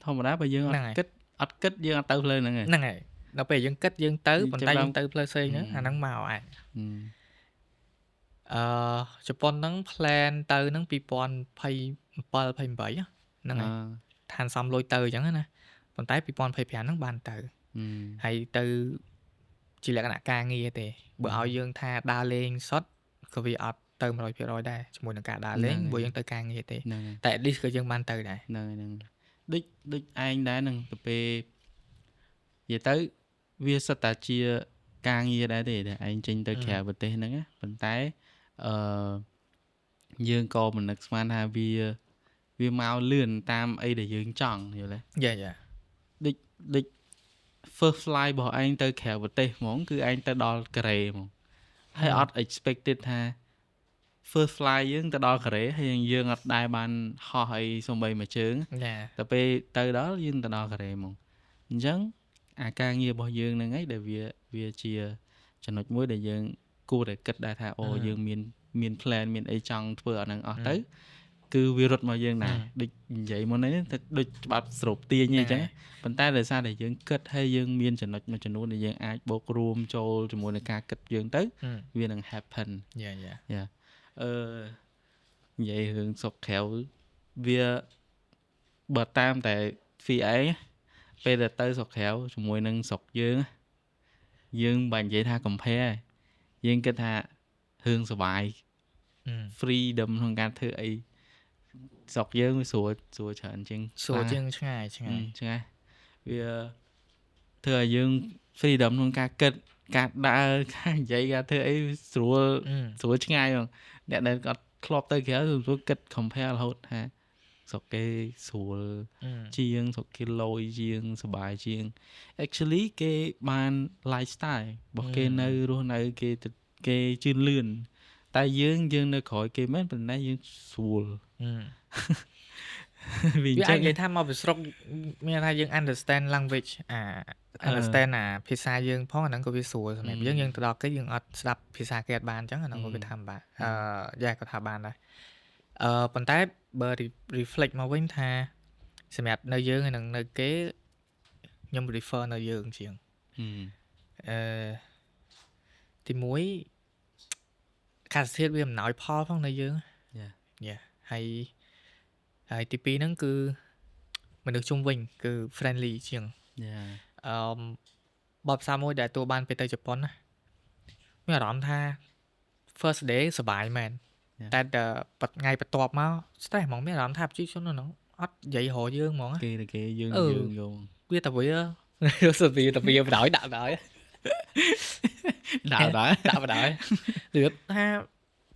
ធម្មតាបើយើងអត់គិតយើងអត់ទៅផ្លូវហ្នឹងហើយដល់ពេលយើងគិតយើងទៅប៉ុន្តែយើងទៅផ្លូវផ្សេងហ្នឹងអាហ្នឹងមកអាចជប៉ុនហ្នឹង plan ទៅហ្នឹង2027 28 ហ្នឹងហើយឋានសំលុយទៅអញ្ចឹងណាប៉ុន្តែ2025ហ្នឹងបានទៅហើយទៅជាលក្ខណៈការងារទេបើឲ្យយើងថាដើរលេងសុទ្ធក៏វាអត់ទៅ 100% ដែរជាមួយនឹងការដើរលេងព្រោះយើងទៅការងារទេតែ at least ក៏យើងបានទៅដែរហ្នឹងដូចឯងដែរនឹងទៅពេលនិយាយទៅវាសិតតែជាការងារដែរទេដែលឯងចេញទៅក្រៅប្រទេសហ្នឹងប៉ុន្តែយើងក៏មិននឹកស្មានថាវាមកលឿនតាមអីដែលយើងចង់យល់ទេយ៉ាដូច first flight របស់ឯងទៅក្រៅប្រទេសហ្មងគឺឯងទៅដល់កូរ៉េហ្មងហើយអត់ expected ថា first flight យើងទៅដល់កូរ៉េហើយយើងអត់ដែរបានហោះអីសូម្បីមួយជើងតែពេលទៅដល់យើងទៅដល់កូរ៉េហ្មងអញ្ចឹងអាការងាររបស់យើងហ្នឹងឯងដែលវាជាចំណុចមួយដែលយើងគួរតែគិតដែរថាអូយើងមាន plan មានអីចង់ធ្វើអាហ្នឹងអស់ទៅគឺវារត់មកយើងដែរដូចនិយាយមុននេះទៅដូចច្បាប់ស្រូបទាញអញ្ចឹងប៉ុន្តែដោយសារតែយើងគិតហើយយើងមានចំណុចមួយចំនួនដែលយើងអាចបូករួមចូលជាមួយនឹងការគិតយើងទៅវានឹង happen យ៉ានិយាយរឿងសុកក្រៅវាបើតាមតែ VA ពេលដែលទៅសុកក្រៅជាមួយនឹងសុកយើងបាញ់និយាយថា compare យើងគិតថារឿងសុបាយ freedom ក្នុងការធ្វើអីសុកយើងវាស្រួលច្រើនជាងស្រួលជាងឆ្ងាយវាធ្វើឲ្យយើង freedom ក្នុងការគិតការដើរការនិយាយការធ្វើអីស្រួលឆ្ងាយហ្មងអ្នកដែលគាត់ធ្លាប់ទៅក្រៅគឺគិត compare រហូតថាស្រុកគេស្រួលជាងស្រុកគេលយជាងសុបាយជាង actually គេបាន lifestyle របស់គេនៅរស់នៅគេជឿនលឿនតែយើងនៅក្រោយគេមែនប៉ុន្តែយើងស្រួលវាអាចនិយាយថាមកពីស្រុកមានថាយើង understand language understand ភាសាយើងផងអាហ្នឹងក៏វាស្រួលសម្រាប់យើងទៅដល់គេយើងអត់ស្ដាប់ភាសាគេអត់បានអញ្ចឹងអាហ្នឹងក៏វាថាបានយ៉ាក៏ថាបានដែរប៉ុន្តែបើ reflect មកវិញថាសម្រាប់នៅយើងហើយនឹងនៅគេខ្ញុំ refer នៅយើងជាងទី1កាសធាតុវាអំណោយផលផងនៅយើងហើយទី2ហ្នឹងគឺមនុស្សជុំវិញគឺ friendly ជាងបបផ្សារមួយដែលតួបានពេលទៅជប៉ុនណាមានអារម្មណ៍ថា first day សប្បាយមែនតែថ្ងៃបន្ទាប់មក stress ហ្មងមានអារម្មណ៍ថាប្រជាជននៅហ្នឹងអត់និយាយរកយើងហ្មងគេយើងយកវាតែវាបដ ாய் ដាក់បដ ாய் ឬថា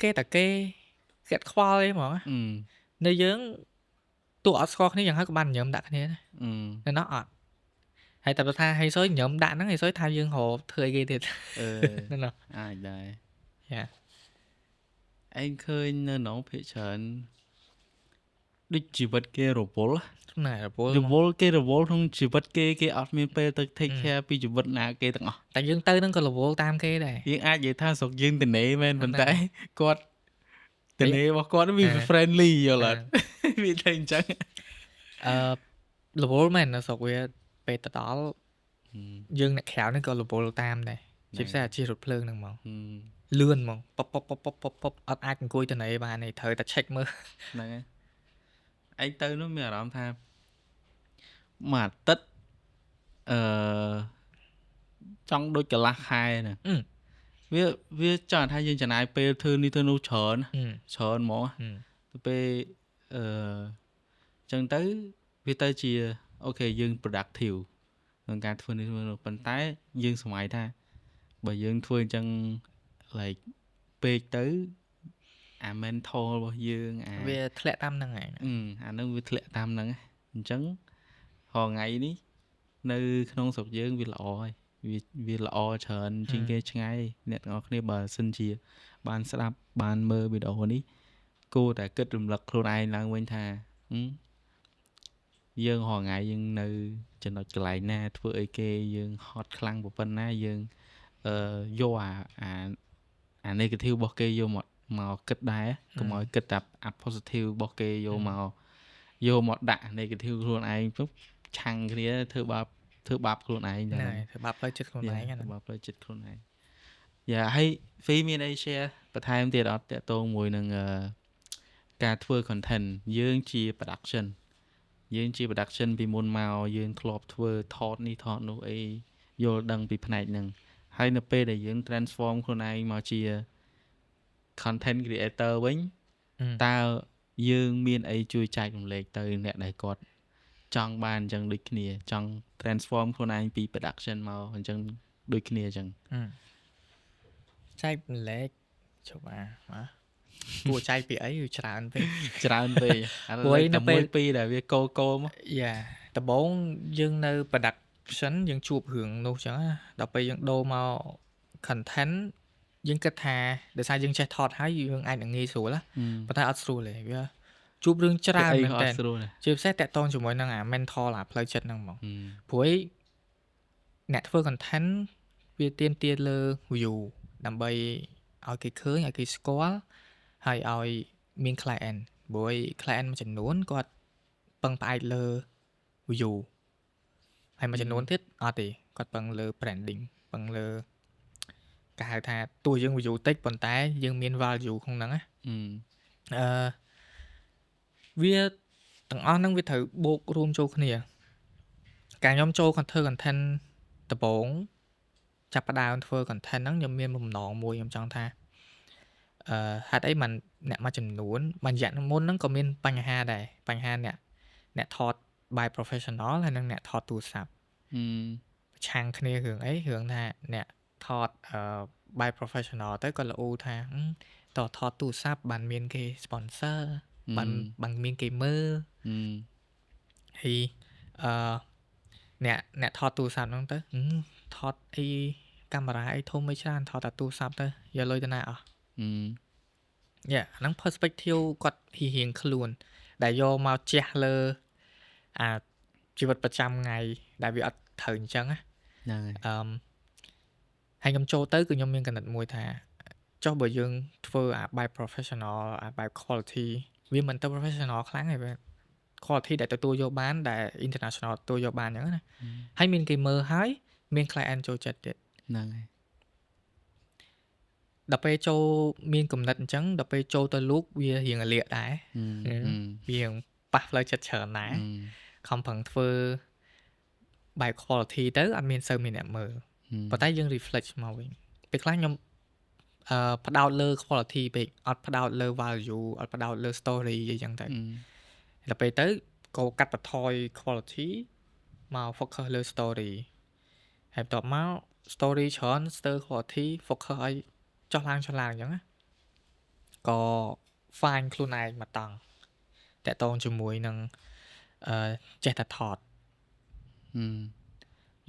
គេតែគេកាត់ខ្វល់អីហ្មងនៅយើងទោះអត់ស្គាល់គ្នាយ៉ាងហោចក៏បានញញឹមដាក់គ្នានៅនោះអត់ហើយតែថាហេសុយញញឹមដាក់ហ្នឹងហេសុយថាយើងរកធ្វើអីគេទៀតនៅនោះអាចដែរឯងឃើញនៅក្នុងភាគច្រើនដូចជីវិតគេរវល់គេរវល់ក្នុងជីវិតគេអត់មានពេលទៅ take care ពីជីវិតណាគេទាំងអស់តែយើងទៅហ្នឹងក៏រវល់តាមគេដែរយើងអាចនិយាយថាស្រុកយើងទនេមែនប៉ុន្តែគាត់ទនេរបស់គាត់វា friendly យល់អត់វាតែអញ្ចឹងរវល់មែននៅស្រុកវាពេលទៅដល់យើងអ្នកក្រៅនេះក៏រវល់តាមដែរជាពិសេសអាជីពរថភ្លើងហ្នឹងហ្មងលឿនហ្មងប៉ុបអត់អាចអង្គុយទនេបានទេត្រូវតែ check មើលហ្នឹងហើយឯងទៅនោះមានអារម្មណ៍ថាមួយអាទិត្យចង់ដូចកន្លះខែណាវាចង់ថាយើងចំណាយពេលធ្វើនេះធ្វើនោះច្រើនហ្មងទៅពេលចឹងទៅវាទៅជាអូខេយើង productive ក្នុងការធ្វើនេះធ្វើនោះប៉ុន្តែយើងសម័យថាបើយើងធ្វើអញ្ចឹង like ពេកទៅអា mental របស់យើងវាធ្លាក់តាមហ្នឹងឯងអាហ្នឹងវាធ្លាក់តាមហ្នឹងអញ្ចឹងហងៃនេះនៅក្នុងស្រុកយើងវាល្អហើយវាល្អច្រើនជាងគេឆ្ងាយអ្នកទាំងអស់គ្នាបើសិនជាបានស្ដាប់បានមើលវីដេអូនេះគួរតែគិតរំលឹកខ្លួនឯងឡើងវិញថាយើងហងៃយើងនៅចំណុចកន្លែងណាធ្វើអីគេយើងហត់ខ្លាំងប៉ុណ្ណាយើងយកអា negative របស់គេយកមកគិតដែរកុំឲ្យគិតតែអា positive របស់គេយកមកដាក់ negative ខ្លួនឯងปุ๊បឆាំងគ្នាធ្វើបាបខ្លួនឯងដែរធ្វើបាបផ្លូវចិត្តខ្លួនឯងធ្វើបាបផ្លូវចិត្តខ្លួនឯងយ៉ាហើយ Fee មានអី share បន្ថែមទៀតអត់តាក់ទងមួយនឹងការធ្វើ content យើងជា production យើងជា production ពីមុនមកយើងធ្លាប់ធ្វើថតនេះថតនោះអីយល់ដឹងពីផ្នែកហ្នឹងហើយនៅពេលដែលយើង transform ខ្លួនឯងមកជា content creator វិញតើយើងមានអីជួយចែករំលែកទៅអ្នកដែលគាត់ចង់បានអញ្ចឹងដូចគ្នាចង់ transform ខ្លួនឯងពី production មកអញ្ចឹងដូចគ្នាអញ្ចឹងចែករំលែកជប់ពួកចែកពីអីវាច្រើនពេក ឥឡូវតែមួយពីរដែលវាកោមកដំបូងយើងនៅ production យើងជួបរឿងនោះអញ្ចឹងដល់ពេលយើងដូរមក content យើងគិតថាដោយសារយើងចេះថតហើយយើងអាចនឹងងាយស្រួលប៉ុន្តែអត់ស្រួលទេវាជួបរឿងច្រើនមែនតើជាពិសេសតាក់ទងជាមួយនឹងអា mental អាផ្លូវចិត្តហ្នឹងហ្មងព្រោះអ្នកធ្វើ content វាទាមទារលើ view ដើម្បីឲ្យគេឃើញឲ្យគេស្គាល់ហើយឲ្យមាន client ព្រោះ client មួយចំនួនគាត់ពឹងផ្អែកលើ view ហើយមួយចំនួនទៀតអត់ទេគាត់ពឹងលើ branding ពឹងលើគេហៅថាទោះយើង view តិចប៉ុន្តែយើងមាន value ក្នុងហ្នឹងណាវាទាំងអស់ហ្នឹងវាត្រូវបូករួមចូលគ្នាការខ្ញុំចូល content ដំបូងចាប់ផ្ដើមធ្វើ content ហ្នឹងខ្ញុំមានបំណងមួយខ្ញុំចង់ថាហេតុអីមិនអ្នកមួយចំនួនមួយរយៈមុនហ្នឹងក៏មានបញ្ហាដែរបញ្ហាអ្នកថត by professional ហើយនិងអ្នកថតទូរស័ព្ទប្រឆាំងគ្នារឿងអីរឿងថាអ្នកថតby professional ទៅគាត់ល្អថាតថតទូរស័ព្ទបានមានគេ sponsor បានមានគេមើលហើយអ្នកថតទូរស័ព្ទហ្នឹងទៅថតអីកាមេរ៉ាអីធំអីច្រើនថតតែទូរស័ព្ទទៅយកលុយទៅណាអស់ហ្នឹង perspective គាត់រៀងខ្លួនដែលយកមកជះលើអាជីវិតប្រចាំថ្ងៃដែលវាអត់ត្រូវអញ្ចឹងហ្នឹងហើយខ្ញុំចូលទៅគឺខ្ញុំមានគំនិតមួយថាចុះបើយើងធ្វើអាបែប professional អាបែប quality វាមិនទៅ professional ខ្លាំងទេ quality ដែលទទួលយកបានដែល international ទទួលយកបានអញ្ចឹងណាហើយមានគេមើលហើយមាន client ចូលចិត្តទៀតហ្នឹងហើយដល់ពេលចូលមានគំនិតអញ្ចឹងដល់ពេលចូលទៅលូកវារៀងអាលាកដែរវារៀងប៉ះផ្លូវចិត្តច្រើនដែរខំប្រឹងធ្វើបែប quality ទៅអត់មានសូវមានអ្នកមើលប៉ុន្តែយើង reflect មកវិញពេលខ្លះខ្ញុំផ្ដោតលើ quality ពេកអត់ផ្ដោតលើ value អត់ផ្ដោតលើ story អីចឹងទៅដល់ពេលទៅក៏កាត់បន្ថយ quality មក focus លើ story ហើយបន្ទាប់មក story ច្រើន stir quality focus ឲ្យចុះឡើងអញ្ចឹងណាក៏ find ខ្លួនឯងមកតង់តាក់ទងជាមួយនឹងចេះតែថត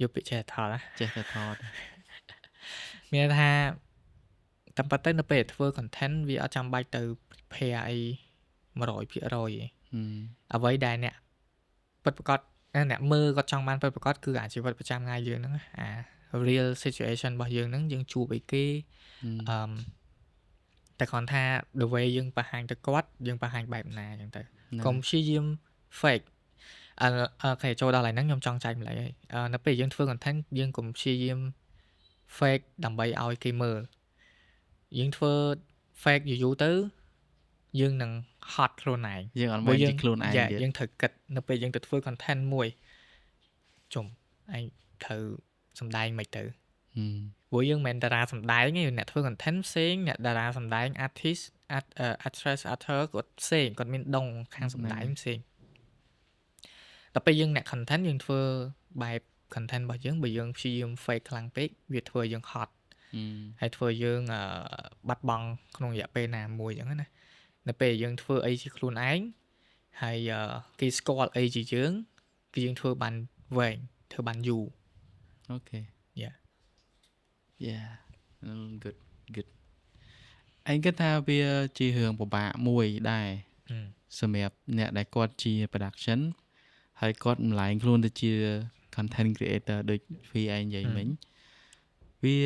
យកពាក្យចេះតែថតណាចេះតែថតមានថាតាមពិតទៅនៅពេលធ្វើ content វាអត់ចាំបាច់ទៅ prepare អី 100% អ្វីដែលអ្នកពិតប្រាកដអ្នកមើលគាត់ចង់បានពិតប្រាកដគឺអាជីវិតប្រចាំថ្ងៃយើងហ្នឹងអា real situation របស់យើងហ្នឹងយើងជួបអីគេតែគ្រាន់ថា the way យើងបង្ហាញទៅគាត់យើងបង្ហាញបែបណាអញ្ចឹងទៅកុំព្យាយាម fake គេចូលដល់ហើយហ្នឹងខ្ញុំចង់ចែកម្លែកហើយនៅពេលយើងធ្វើ content យើងកុំព្យាយាម fake ដើម្បីឲ្យគេមើលយើងធ្វើ fake យូរទៅយើងនឹងហត់ខ្លួនឯងយើងអត់មែនជាខ្លួនឯងទៀតយើងត្រូវគិតនៅពេលយើងទៅធ្វើ content មួយជុំឯងត្រូវសំដែងមិនទៅព្រោះយើងមិនមែនតារាសំដែងទេអ្នកធ្វើ content ផ្សេងអ្នកតារាសំដែង artist actress actor គាត់ផ្សេងគាត់មានដុងខាងសំដែងផ្សេងដល់ពេលយើងអ្នក content យើងធ្វើបែប content របស់យើងបើយើងព្យាយាម fake ខ្លាំងពេកវាធ្វើយើងហត់ហើយធ្វើយើងបាត់បង់ក្នុងរយៈពេលណាមួយអញ្ចឹងណានៅពេលយើងធ្វើអីជាខ្លួនឯងហើយគេស្គាល់អីជាយើងគឺយើងធ្វើបានវែងធ្វើបានយូរអូខេ yeah good ឯងគិតថាវាជារឿងពិបាកមួយដែរសម្រាប់អ្នកដែលគាត់ជា production ហើយគាត់ម្លែងខ្លួនទៅជា content creator ដូចវីឯងនិយាយមិញវា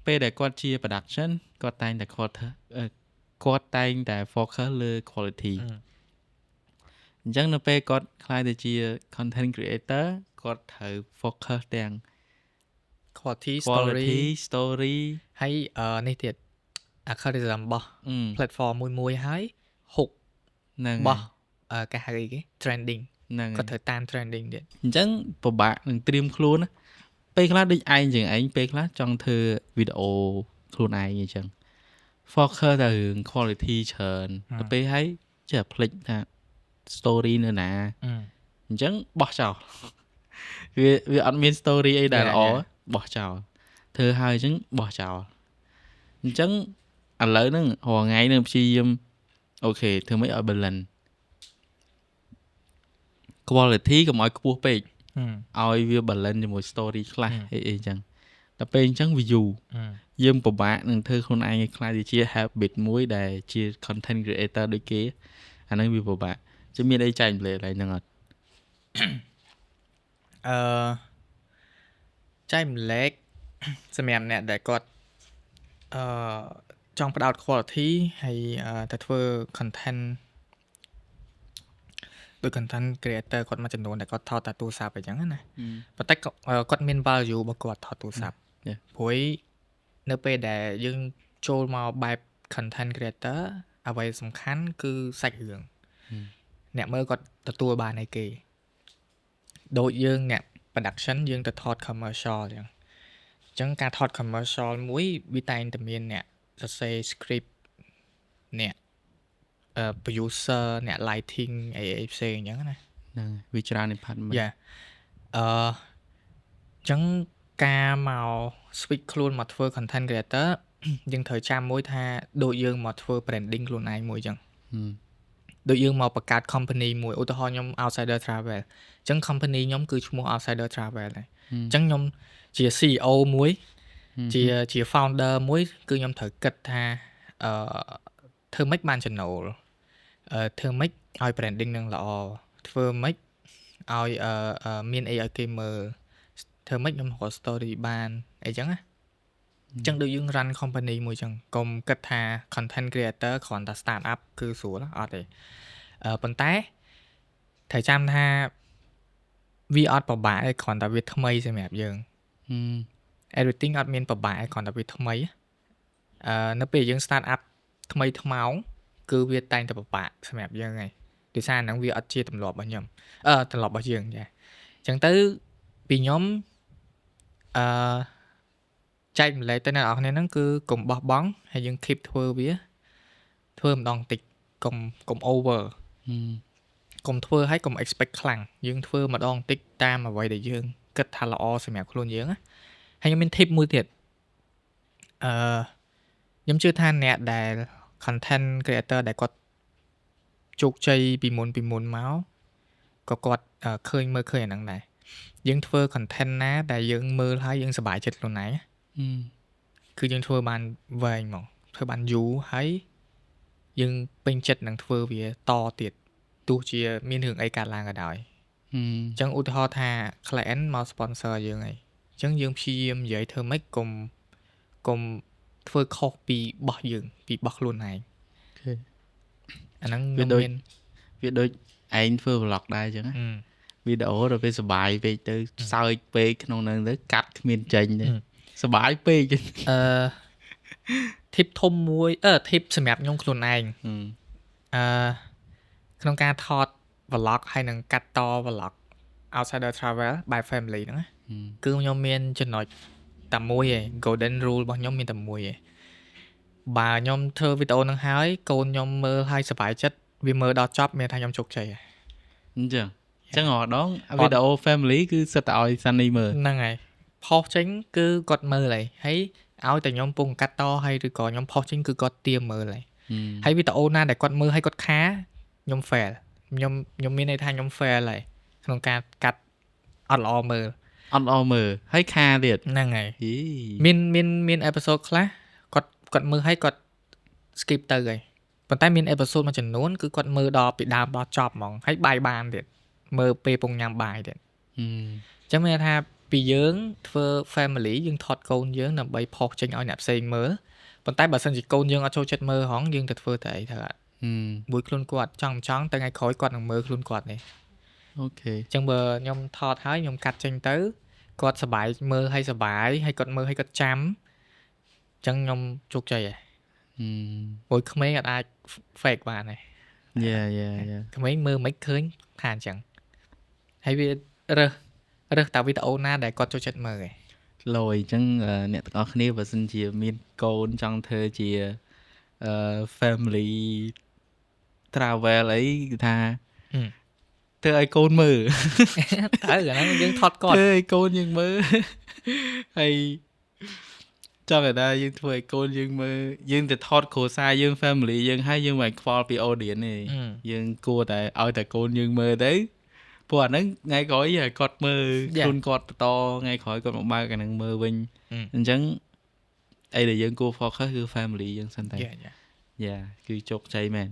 ពេលដែលគាត់ជា production គាត់តែងតែគាត់តែងតែ focus លើ quality អញ្ចឹងនៅពេលគាត់ខ្លាយទៅជា content creator គាត់ត្រូវ focus ទាំង quality story ហើយនេះទៀត algorithm របស់ platform មួយហើយ hook ហ្នឹងរបស់ cái hay cái trending ហ្នឹងហើ គាត់ យ ត្រូវតាម trending ទៀត អញ្ចឹងពិបាកនឹងត្រៀមខ្លួនណាពេលខ្លះដូចឯងចឹងឯងពេលខ្លះចង់ធ្វើវីដេអូខ្លួនឯងអញ្ចឹង focus តែរឿង quality ច្រើនទៅពេលហើយចេះ ភ្លេចថា story នៅណាអញ្ចឹងបោះចោល វាអត់មាន story អីដែលល្អបោះចោលធ្វើហើយអញ្ចឹងបោះចោលអញ្ចឹងឥឡូវហ្នឹងរាល់ថ្ងៃនឹងព្យាយាមអូខេធ្វើម៉េចឲ្យ balance quality កុំឲ្យខ្ពស់ពេកឲ្យវា balance ជាមួយ story ខ្លះអីអញ្ចឹងតែពេលអញ្ចឹងវាយូរយើងពិបាកនឹងធ្វើខ្លួនឯងឲ្យខ្លាចជា habit មួយដែលជា content creator ដូចគេអាហ្នឹងវាពិបាកជាមានអីចែកម្លែកហ្នឹងអត់ ចែកម្លែកសម្រាប់អ្នកដែលគាត់ចង់ផ្ដោត quality ហើយតែធ្វើ content ដូច content creator គាត់មួយចំនួនដែលគាត់ថតតែទូរស័ព្ទអញ្ចឹងណាប៉ុន្តែគាត់មាន value របស់គាត់ថតទូរស័ព្ទព្រោះនៅពេលដែលយើងចូលមកបែប content creator អ្វីសំខាន់គឺសាច់រឿងអ្នកមើលគាត់ទទួលបានអីគេដូចយើងអ្នក production យើងទៅថត commercial អញ្ចឹងការថត commercial មួយវាតែងតែមានអ្នកសរសេរ script អ្នកproducer អ្នក lighting អីផ្សេងអញ្ចឹងណាហ្នឹងវាច្រើន department អញ្ចឹងការមក switch ខ្លួនមកធ្វើ content creator យើងត្រូវចាំមួយថាដូចយើងមកធ្វើ branding ខ្លួនឯងមួយអញ្ចឹងដូចយើងមកបង្កើត company មួយឧទាហរណ៍ខ្ញុំ Outsider Travel អញ្ចឹង company ខ្ញុំគឺឈ្មោះ Outsider Travel ដែរអញ្ចឹងខ្ញុំជា CEO មួយជា founder មួយគឺខ្ញុំត្រូវគិតថាធ្វើម៉េចបានចំណូលធ្វើម៉េចឲ្យ branding នឹងល្អធ្វើម៉េចឲ្យមានអីឲ្យគេមើលធ្វើម៉េចខ្ញុំរក story បានអីចឹងណាអញ្ចឹងដូចយើង run company មួយចឹងកុំគិតថា content creator គ្រាន់តែ start up គឺស្រួលអត់ទេប៉ុន្តែត្រូវចាំថាវាអត់ពិបាកទេគ្រាន់តែវាថ្មីសម្រាប់យើង everything អត់មានពិបាកទេគ្រាន់តែវាថ្មីនៅពេលយើង start up ថ្មីថ្មោងគឺវាតែងតែពិបាកសម្រាប់យើងហើយដោយសារហ្នឹងវាអត់ជាទម្លាប់របស់ខ្ញុំទម្លាប់របស់យើងចាអញ្ចឹងទៅពីខ្ញុំចែកម្លែកទៅអ្នកនរគ្នាហ្នឹងគឺកុំបោះបង់ហើយយើង keep ធ្វើវាធ្វើម្ដងតិចកុំ over កុំធ្វើឲ្យកុំ expect ខ្លាំងយើងធ្វើម្ដងតិចតាមអ្វីដែលយើងគិតថាល្អសម្រាប់ខ្លួនយើងណាហើយខ្ញុំមាន tip មួយទៀតខ្ញុំជឿថាអ្នកដែល content creator ដែលគាត់ជោគជ័យពីមុនមកក៏គាត់ឃើញអាហ្នឹងដែរយើងធ្វើ content ណាដែលយើងមើលហើយយើងសប្បាយចិត្តខ្លួនឯងគឺយើងធ្វើបានវែងហ្មងធ្វើបានយូរហើយយើងពេញចិត្តនឹងធ្វើវាតទៀតទោះជាមានរឿងអីកើតឡើងក៏ដោយអញ្ចឹងឧទាហរណ៍ថា client មក sponsor យើងហើយអញ្ចឹងយើងព្យាយាមនិយាយធ្វើម៉េចកុំធ្វើខុសពីបោះយើងពីបោះខ្លួនឯងអាហ្នឹងវាដូចឯងធ្វើ vlog ដែរអញ្ចឹងណាវីដេអូដល់ពេលសបាយពេកទៅសើចពេកក្នុងហ្នឹងទៅកាត់គ្មានចេញទេសបាយពេកtip ធំមួយtip សម្រាប់ខ្ញុំខ្លួនឯងក្នុងការថត vlog ហើយនឹងកាត់ត vlog Outsider Travel by Family ហ្នឹងណាគឺខ្ញុំមានចំណុចតែមួយឯង golden rule របស់ខ្ញុំមានតែមួយឯងបើខ្ញុំធ្វើវីដេអូហ្នឹងហើយកូនខ្ញុំមើលហើយសប្បាយចិត្តវាមើលដល់ចប់មានថាខ្ញុំជោគជ័យហើយអញ្ចឹងរាល់ដងវីដេអូ family គឺសិតតែឲ្យសានីមើលហ្នឹងហើយផុសចេញគឺគាត់មើលហើយឲ្យតែខ្ញុំពងកាត់តហើយឬក៏ខ្ញុំផុសចេញគឺគាត់ទាមមើលហើយវីដេអូណាដែលគាត់មើលហើយគាត់ខាខ្ញុំ fail ខ្ញុំមានន័យថាខ្ញុំ fail ហើយក្នុងការកាត់អត់ល្អមើលហើយខាទៀតហ្នឹងហើយមាន episode ខ្លះគាត់មើលហើយគាត់ skip ទៅហើយប៉ុន្តែមាន episode មួយចំនួនគឺគាត់មើលដល់ពីដើមដល់ចប់ហ្មងហើយបាយបានទៀតមើលពេលពងញ៉ាំបាយទៀតអញ្ចឹងមានថាពីយើងធ្វើ family យើងថតកូនយើងដើម្បីផុសចេញឲ្យអ្នកផ្សេងមើលប៉ុន្តែបើសិនជាកូនយើងអត់ចូលចិត្តមើលហងយើងទៅធ្វើតែអីទៅអត់មួយខ្លួនគាត់ចង់ទៅថ្ងៃក្រោយគាត់នឹងមើលខ្លួនគាត់នេះអូខេអញ្ចឹងបើខ្ញុំថតហើយខ្ញុំកាត់ចេញទៅគាត់សប្បាយមើលហើយសប្បាយហើយគាត់មើលហើយគាត់ចាំអញ្ចឹងខ្ញុំជោគជ័យហើយមួយក្មេងអាច fake បានហើយ Yeah yeah ក្មេងមើលមិនឃើញថាអញ្ចឹងហើយវារើសតាវីដេអូណាដែលគាត់ចូលចិត្តមើលឯង លយអញ្ចឹងអ្នកទាំងអស់គ្នាបើសិនជាមានកូនចង់ធ្វើជាfamily travel អីគឺថាធ្វើឲ្យកូនមើល ទៅអាហ្នឹងយើងថតគាត់ ធ្វើឲ្យកូនយើងមើលហើយចង់ឲ្យថាយើងធ្វើឲ្យកូនយើងមើលយើងទៅថតគ្រួសារយើង family យើងហើយយើងមិនខ្វល់ពី audience ទេយើងគួរតែឲ្យតែកូនយើងមើលទៅព្រោះអាហ្នឹងថ្ងៃក្រោយគាត់មើលខ្លួនគាត់បន្តថ្ងៃក្រោយគាត់មកបើកអាហ្នឹងមើលវិញអញ្ចឹងអីដែលយើងគួរ focus គឺ family យើងសិនតែយ៉ាគឺជោគជ័យមែន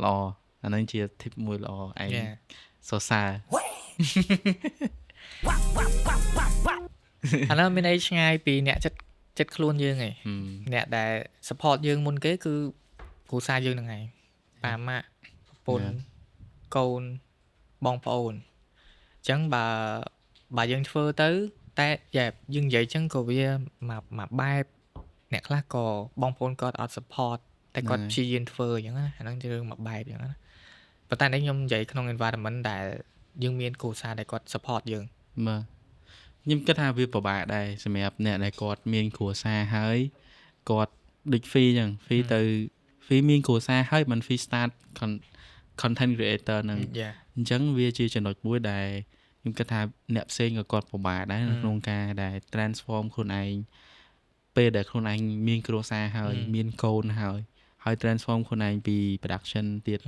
ល្អអាហ្នឹងជា tip មួយល្អឯងសរសើរ អានោះមានអីឆ្ងាយពីអ្នកចិត្តខ្លួនយើងឯងអ្នកដែល support យើងមុនគេគឺគ្រួសារយើងហ្នឹងឯងប៉ាម៉ាក់ប្រពន្ធកូនបងប្អូនអញ្ចឹងបើយើងធ្វើទៅតែយើងនិយាយអញ្ចឹងក៏វាមកបែបអ្នកខ្លះក៏បងប្អូនគាត់អត់ support តែគាត់ព្យាយាមធ្វើអញ្ចឹងណាអាហ្នឹងជារឿងមួយបែបអញ្ចឹងណាប៉ុន្តែនេះខ្ញុំនិយាយក្នុង environment ដែលយើងមានគ្រួសារដែលគាត់ support យើងមើលខ្ញុំគិតថាវាពិបាកដែរសម្រាប់អ្នកដែលគាត់មានគ្រួសារហើយគាត់ដូច fee អញ្ចឹង fee ទៅ fee មានគ្រួសារហើយមិន fee start content creator ហ្នឹងអញ្ចឹងវាជាចំណុចមួយដែលខ្ញុំគិតថាអ្នកផ្សេងក៏គាត់ពិបាកដែរក្នុងការដែល transform ខ្លួនឯងពេលដែលខ្លួនឯងមានគ្រួសារហើយមានកូនហើយ transform ខ្លួនឯងពី production ទៀត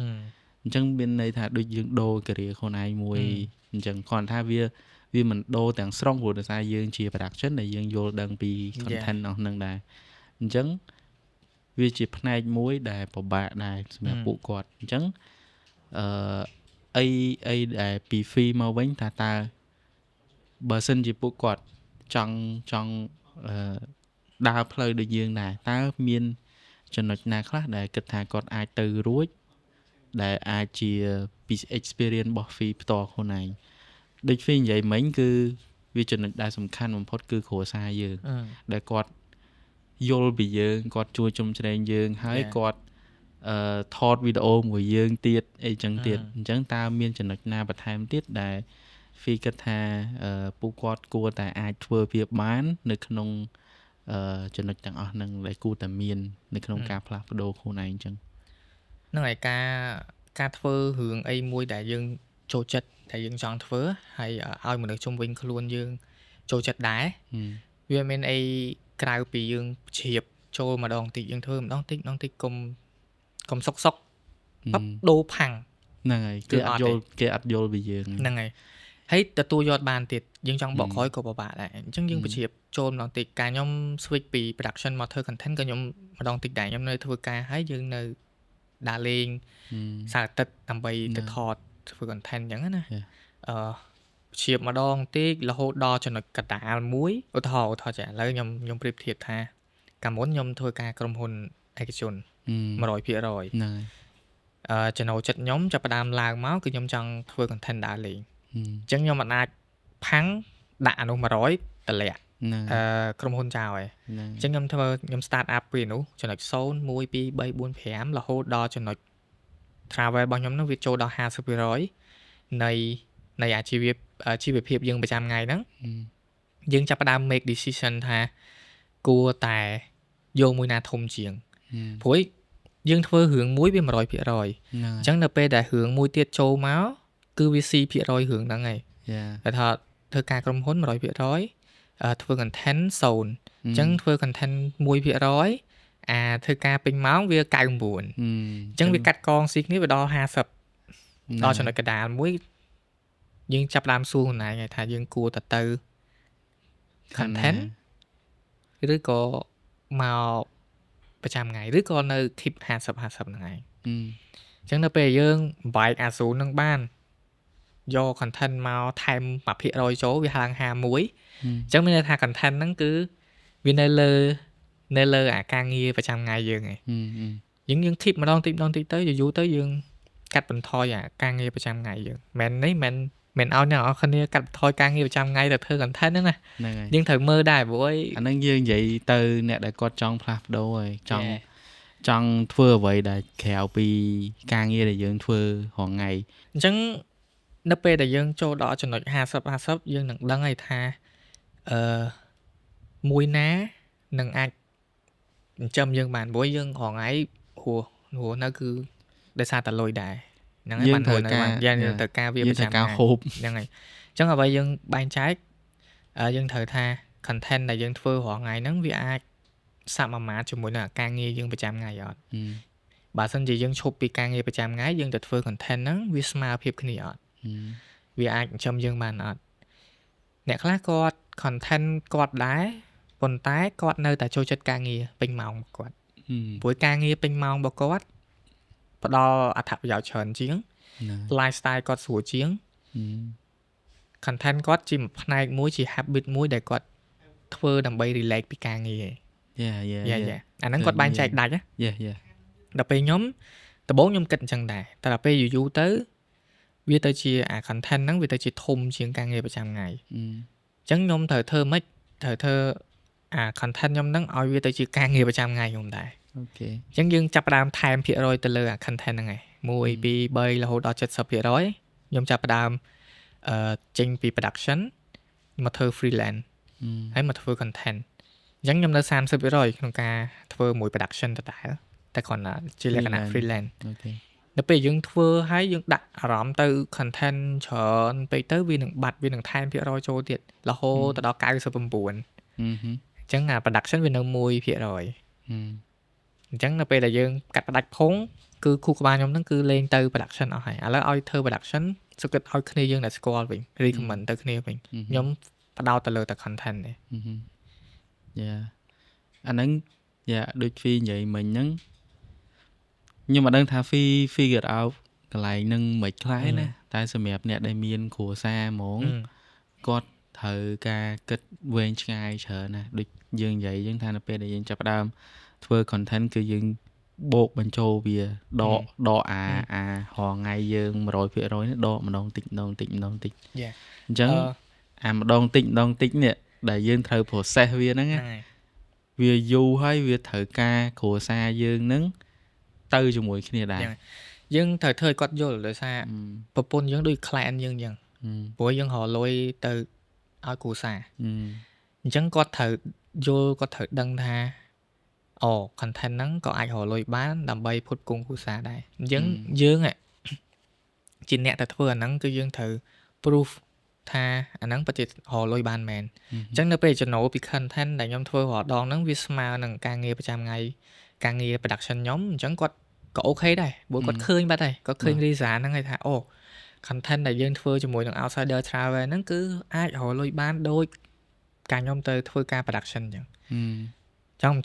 អញ្ចឹងមានន័យថាដូចយើងដូរ career ខ្លួនឯងមួយអញ្ចឹងគាត់ថាវាមិនដូរទាំងស្រុងព្រោះដោយសារយើងជា production ដែលយើងយល់ដឹងពី content អស់ហ្នឹងដែរអញ្ចឹងវាជាផ្នែកមួយដែលពិបាកដែរសម្រាប់ពួកគាត់អញ្ចឹងអីដែលពី fee មកវិញតើបើសិនជាពួកគាត់ចង់ដើរផ្លូវដូចយើងដែរតើមានចំណុចណាខ្លះដែលគិតថាគាត់អាចទៅរួចដែលអាចជាពី experience របស់ fee ផ្ទាល់ខ្លួនឯងដូច fee និយាយមិញគឺវាចំណុចដែលសំខាន់បំផុតគឺគ្រួសារយើងដែលគាត់យល់ពីយើងគាត់ជួយជំរុញយើងហើយគាត់ថតវីដេអូមួយយើងទៀតអីចឹងទៀតអញ្ចឹងតើមានចំណុចណាបន្ថែមទៀតដែល fee គិតថាពួកគាត់គួរតែអាចធ្វើវាបាននៅក្នុងចំណុចទាំងអស់ហ្នឹងដែលគួរតែមាននៅក្នុងការផ្លាស់ប្ដូរខ្លួនឯងអញ្ចឹងហ្នឹងហើយការធ្វើរឿងអីមួយដែលយើងចូលចិត្តដែលយើងចង់ធ្វើហើយឲ្យមនុស្សជុំវិញខ្លួនយើងចូលចិត្តដែរវាមានអីក្រៅពីយើងជ្រាបចូលម្ដងតិចយើងធ្វើម្ដងតិចកុំសុកបបដូរផាំងហ្នឹងហើយគេអត់យល់ពីយើងហ្នឹងហើយទទួលយកបានទៀតយើងចង់បកក្រោយក៏ពិបាកដែរអញ្ចឹងយើងបញ្ជ្រាបចូលម្ដងតិចការខ្ញុំ switch ពី production មកធ្វើ content ក៏ខ្ញុំម្ដងតិចដែរខ្ញុំនៅធ្វើការហើយយើងនៅដើរលេងសៅរ៍អាទិត្យដើម្បីទៅថតធ្វើ content អញ្ចឹងណាបញ្ជ្រាបម្ដងតិចរហូតដល់ចំណុចកណ្ដាលមួយឧទាហរណ៍ចាឥឡូវខ្ញុំប្រៀបធៀបថាកាលមុនខ្ញុំធ្វើការក្រុមហ៊ុនឯកជន 100% ហ្នឹងហើយចំណូលចិត្តខ្ញុំចាប់ផ្ដើមឡើងមកគឺខ្ញុំចង់ធ្វើ content ដើរលេងអញ្ចឹងខ្ញុំមិនអាចផាំងដាក់អានោះ100តម្លាក់ក្រុមហ៊ុនចោលហើយអញ្ចឹងខ្ញុំ start up ពីនោះចំណុច0 1 2 3 4 5រហូតដល់ចំណុច travel របស់ខ្ញុំនោះវាចូលដល់ 50% នៃអាជីវភាពយើងប្រចាំថ្ងៃហ្នឹងយើងចាប់ផ្ដើម make decision ថាគួរតែយកមួយណាធំជាងព្រោះយើងធ្វើរឿងមួយវា 100% អញ្ចឹងនៅពេលដែលរឿងមួយទៀតចូលមកគឺវា 4% រឿងហ្នឹងហើយតែថាធ្វើការក្រុមហ៊ុន 100% ធ្វើ content 0អញ្ចឹងធ្វើ content 1% ធ្វើការពេញម៉ោងវា 99 អញ្ចឹងវាកាត់កងស៊ីគ្នាវាដល់ 50 ដល់ចំណុចកណ្ដាលមួយយើងចាប់ដើមសួរខ្លួនឯងថាយើងគួរទៅ content ឬក៏មកប្រចាំថ្ងៃឬក៏នៅ keep 50 ហ្នឹងឯងអញ្ចឹងនៅពេលយើងបែកអាស៊ូនឹងបានយក content មកថែម 1% ចូលវាឡើង 51អញ្ចឹងមានន័យថា content ហ្នឹងគឺវានៅលើអាការងារប្រចាំថ្ងៃយើងឯងយើង keep ម្ដងតិចទៅយូរទៅយើងកាត់បន្ថយអាការងារប្រចាំថ្ងៃយើងមិនឲ្យអ្នកនរគ្នាកាត់បន្ថយការងារប្រចាំថ្ងៃទៅធ្វើ content ហ្នឹងណាយើងត្រូវមើលដែរព្រោះអាហ្នឹងយើងនិយាយទៅអ្នកដែលគាត់ចង់ផ្លាស់ប្ដូរហើយច ចង់ធ្វើអ្វីដែលក្រៅពីការងារដែលយើងធ្វើរាល់ថ្ងៃ អញ្ចឹងនៅពេលដែលយើងចូលដល់ចំណុច50 យើងនឹងដឹងហើយថាមួយណានឹងអាចចិញ្ចឹមយើងបានព្រោះយើងរាល់ថ្ងៃហួរនៅគឺដោយសារតែលុយដែរហ្នឹងហើយបានហួរនៅបានយើងត្រូវការវាប្រចាំថ្ងៃហ្នឹងហើយអញ្ចឹងអ្វីយើងបែងចែកយើងត្រូវថា content ដែលយើងធ្វើរាល់ថ្ងៃហ្នឹងវាអាចសាមមាត្រជាមួយនឹងការងារយើងប្រចាំថ្ងៃអត់បើសិនជាយើងឈប់ពីការងារប្រចាំថ្ងៃយើងទៅធ្វើ content ហ្នឹងវាស្មើភាពគ្នាអត់វាអាចចិញ្ចឹមយើងបានអត់អ្នកខ្លះគាត់ content គាត់ដែរប៉ុន្តែគាត់នៅតែចូលចិត្តការងារពេញម៉ោងរបស់គាត់ព្រោះការងារពេញម៉ោងរបស់គាត់ផ្ដល់អត្ថប្រយោជន៍ច្រើនជាង lifestyle គាត់ស្រួលជាង content គាត់ជាផ្នែកមួយជា habit មួយដែលគាត់ធ្វើដើម្បី relax ពីការងារអាហ្នឹងគាត់បែងចែកដាច់ណាដល់ពេលខ្ញុំដំបូងខ្ញុំគិតអញ្ចឹងដែរតែដល់ពេលយូរទៅវាទៅជាអា content ហ្នឹងវាទៅជាធំជាងការងារប្រចាំថ្ងៃអញ្ចឹងខ្ញុំត្រូវធ្វើម៉េចត្រូវធ្វើអា content ខ្ញុំហ្នឹងឲ្យវាទៅជាការងារប្រចាំថ្ងៃខ្ញុំដែរអូខេអញ្ចឹងយើងចាប់ផ្ដើមថែមភាគរយទៅលើអា content ហ្នឹងឯង1 2 3រហូតដល់ 70% ខ្ញុំចាប់ផ្ដើមចេញពី production មកធ្វើ freelance ហើយមកធ្វើ content អញ្ចឹងខ្ញុំនៅ 30% ក្នុងការធ្វើមួយ production ដដែលតែគ្រាន់តែជាលក្ខណៈ freelance អូខេដល់ពេលយើងធ្វើហើយយើងដាក់អារម្មណ៍ទៅ content ច្រើនពេកទៅវានឹងបាត់វានឹងថែមភាគរយចូលទៀតរហូតទៅដល់ 99 អញ្ចឹងអា production វានៅ 1% អញ្ចឹងនៅពេលដែលយើងកាត់ផ្ដាច់ផុងគឺគូក្បាលខ្ញុំហ្នឹងគឺលេងទៅ production អស់ហើយឥឡូវឲ្យធ្វើ production សុខចិត្តឲ្យគ្នាយើងដែលស្គាល់វិញ recommend ទៅគ្នាវិញខ្ញុំបដោតទៅលើតែ content ទេអាហ្នឹងដូចហ្វីនិយាយមិញហ្នឹងខ្ញុំមិនដឹងថា figure out កន្លែងហ្នឹងមិនខ្លះណាតែសម្រាប់អ្នកដែលមានគ្រួសារហ្មងគាត់ត្រូវការគិតវែងឆ្ងាយច្រើនណាដូចយើងនិយាយយើងថានៅពេលដែលយើងចាប់ផ្ដើមធ្វើ content គឺយើងបូកបញ្ចូលវាដកអារថ្ងៃយើង 100% នេះដកម្ដងតិចអញ្ចឹងអាម្ដងតិចនេះដែលយើងត្រូវ process វាហ្នឹងវាយូរហើយវាត្រូវការគ្រួសារយើងហ្នឹងទៅជាមួយគ្នាដែរយើងត្រូវធ្វើឲ្យគាត់យល់ដោយសារប្រពន្ធយើងដូច client យើងអញ្ចឹងព្រោះយើងរកលុយទៅឲ្យគ្រួសារអញ្ចឹងគាត់ត្រូវយល់គាត់ត្រូវដឹងថា content ហ្នឹងក៏អាចរកលុយបានដើម្បីផ្គត់ផ្គង់គ្រួសារដែរអញ្ចឹងយើងជាអ្នកតែធ្វើអាហ្នឹងគឺយើងត្រូវ proof ថាអាហ្នឹងពិតជារកលុយបានមែនអញ្ចឹងនៅពេលចំណូលពី content ដែលខ្ញុំធ្វើរាល់ដងហ្នឹងវាស្មើនឹងការងារប្រចាំថ្ងៃការងារ production ខ្ញុំអញ្ចឹងគាត់ក៏អូខេដែរព្រោះគាត់ឃើញបាត់ហើយគាត់ឃើញ reason ហ្នឹងហើយថាcontent ដែលយើងធ្វើជាមួយនឹង outsider travel ហ្នឹងគឺអាចរកលុយបានដូចការខ្ញុំទៅធ្វើការ production អញ្ចឹង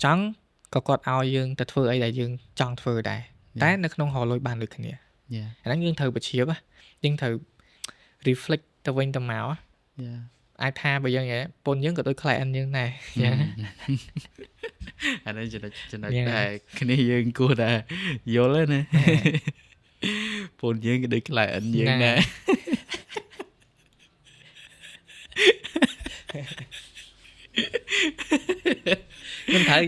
ចង់ក៏គាត់ឲ្យយើងទៅធ្វើអីដែលយើងចង់ធ្វើដែរតែនៅក្នុងរកលុយបានដូចគ្នាអាហ្នឹងយើងត្រូវបញ្ជ្រាបយើងត្រូវ reflect ទៅវិញទៅមកអាចថាបើយើងពូនយើងក៏ដូច client យើងដែរអានេះចំណុចដែរគ្នាយើងគួរតែយល់ណាពូនយើងក៏ដូច client យើងដែរ